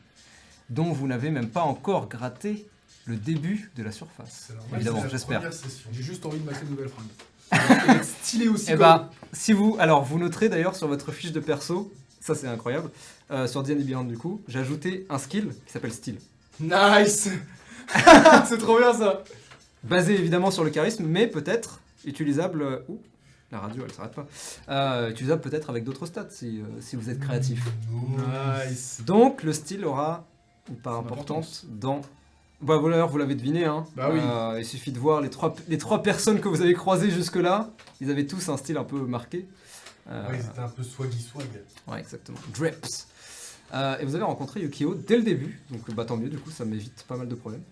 dont vous n'avez même pas encore gratté le début de la surface. C'est normal, Évidemment, c'est la j'espère. première session. J'ai juste envie de m'acheter de nouvelles fringues. Elle est stylée aussi. Eh bah, si vous... Alors, vous noterez d'ailleurs sur votre fiche de perso, ça c'est incroyable, sur D&D Beyond du coup, j'ai ajouté un skill qui s'appelle Style. Nice. C'est trop bien ça. Basé évidemment sur le charisme, mais peut-être utilisable... Ouh, la radio elle s'arrête pas. Utilisable peut-être avec d'autres stats si vous êtes créatif. Nice. Donc le style aura une part Son importante dans... Bah voilà, vous l'avez deviné, hein. Bah oui. Il suffit de voir les trois personnes que vous avez croisées jusque-là. Ils avaient tous un style un peu marqué. Ouais, ils étaient un peu swaggy swag. Ouais, exactement. Drips. Et vous avez rencontré Yukio dès le début, donc bah tant mieux, du coup ça m'évite pas mal de problèmes.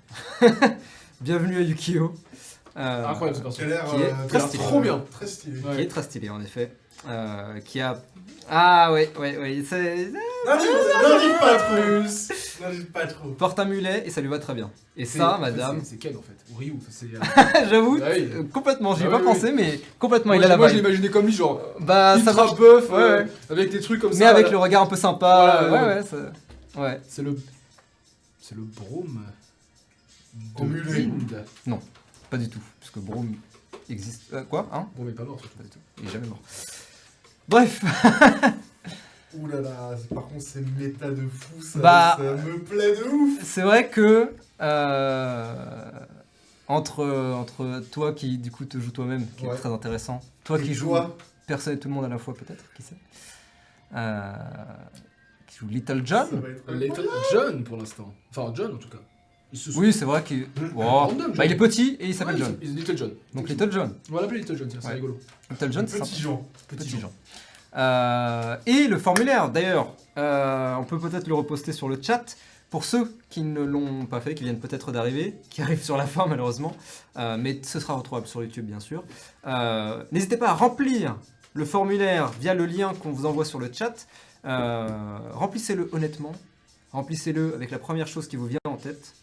Bienvenue à Yukio. Incroyable ce perso. Qui a l'air Qui est très stylé. Trop bien. Très stylé. Ouais. Qui est très stylé en effet. Qui a... Ah ouais, c'est... N'en dis pas trop. N'en dis pas trop. Porte un mulet et ça lui va très bien. Et ça, madame... C'est Ken en fait. Ou Ryu. C'est. J'avoue, Ah oui. complètement, j'y ai Ah pas oui, pensé, mais complètement, il a la Moi je vibe. l'imaginais comme lui, genre. Bah ça Ultra marche. buff, Ouais. avec des trucs comme ça. Mais avec là. le regard un peu sympa. Voilà, ouais, ça... Ouais. C'est le Brome. Au mulet. Ind. Pas du tout, parce que Broom existe... quoi hein Brome est pas mort surtout. Pas du tout, il est jamais mort. Bref. Ouh là là, par contre c'est méta de fou ça, Bah, ça me plaît de ouf. C'est vrai que... entre toi qui du coup te joues toi-même, qui Ouais. est très intéressant, toi Et qui joues toi personne et tout le monde à la fois peut-être, qui sait, qui joue Little John. Ça va être Little John pour l'instant. Enfin John en tout cas. Il se Oui, c'est vrai qu'il... Oh. Random, Bah, il est petit et il s'appelle Ouais, John. il Little John. Donc Little John. On va l'appeler Little John, tiens, c'est Ouais. rigolo. Little John, c'est Petit sympa. Jean. Petit Jean. Et le formulaire, d'ailleurs, on peut peut-être le reposter sur le chat. Pour ceux qui ne l'ont pas fait, qui viennent peut-être d'arriver, qui arrivent sur la fin malheureusement, mais ce sera retrouvable sur YouTube bien sûr. N'hésitez pas à remplir le formulaire via le lien qu'on vous envoie sur le chat. Remplissez-le honnêtement, remplissez-le avec la première chose qui vous vient en tête.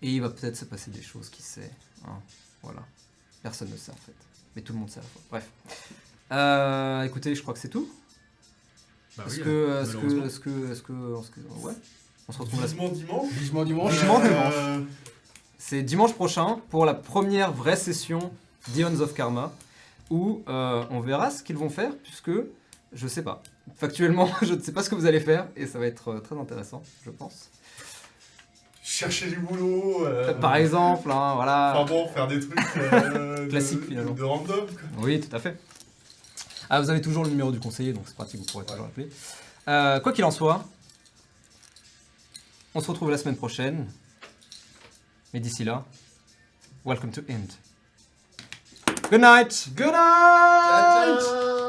Et il va peut-être se passer des choses, qui sait. Hein, voilà. Personne ne sait en fait, mais tout le monde sait à la fois. Bref. Écoutez, je crois que c'est tout. Bah Est-ce oui, que, ouais, on se retrouve la semaine. Vivement dimanche. Vivement dimanche. Vivement dimanche. C'est dimanche prochain pour la première vraie session d'Eons of Karma où on verra ce qu'ils vont faire puisque je sais pas. Factuellement, je ne sais pas ce que vous allez faire et ça va être très intéressant, je pense. Chercher du boulot. Par exemple, hein, voilà. Enfin bon, faire des trucs Classique, finalement. de random quoi. Oui, tout à fait. Ah, vous avez toujours le numéro du conseiller, donc c'est pratique, vous pourrez toujours l'appeler. Quoi qu'il en soit, on se retrouve la semaine prochaine. Mais d'ici là, welcome to Ind. Good night! Good night! Ciao, ciao.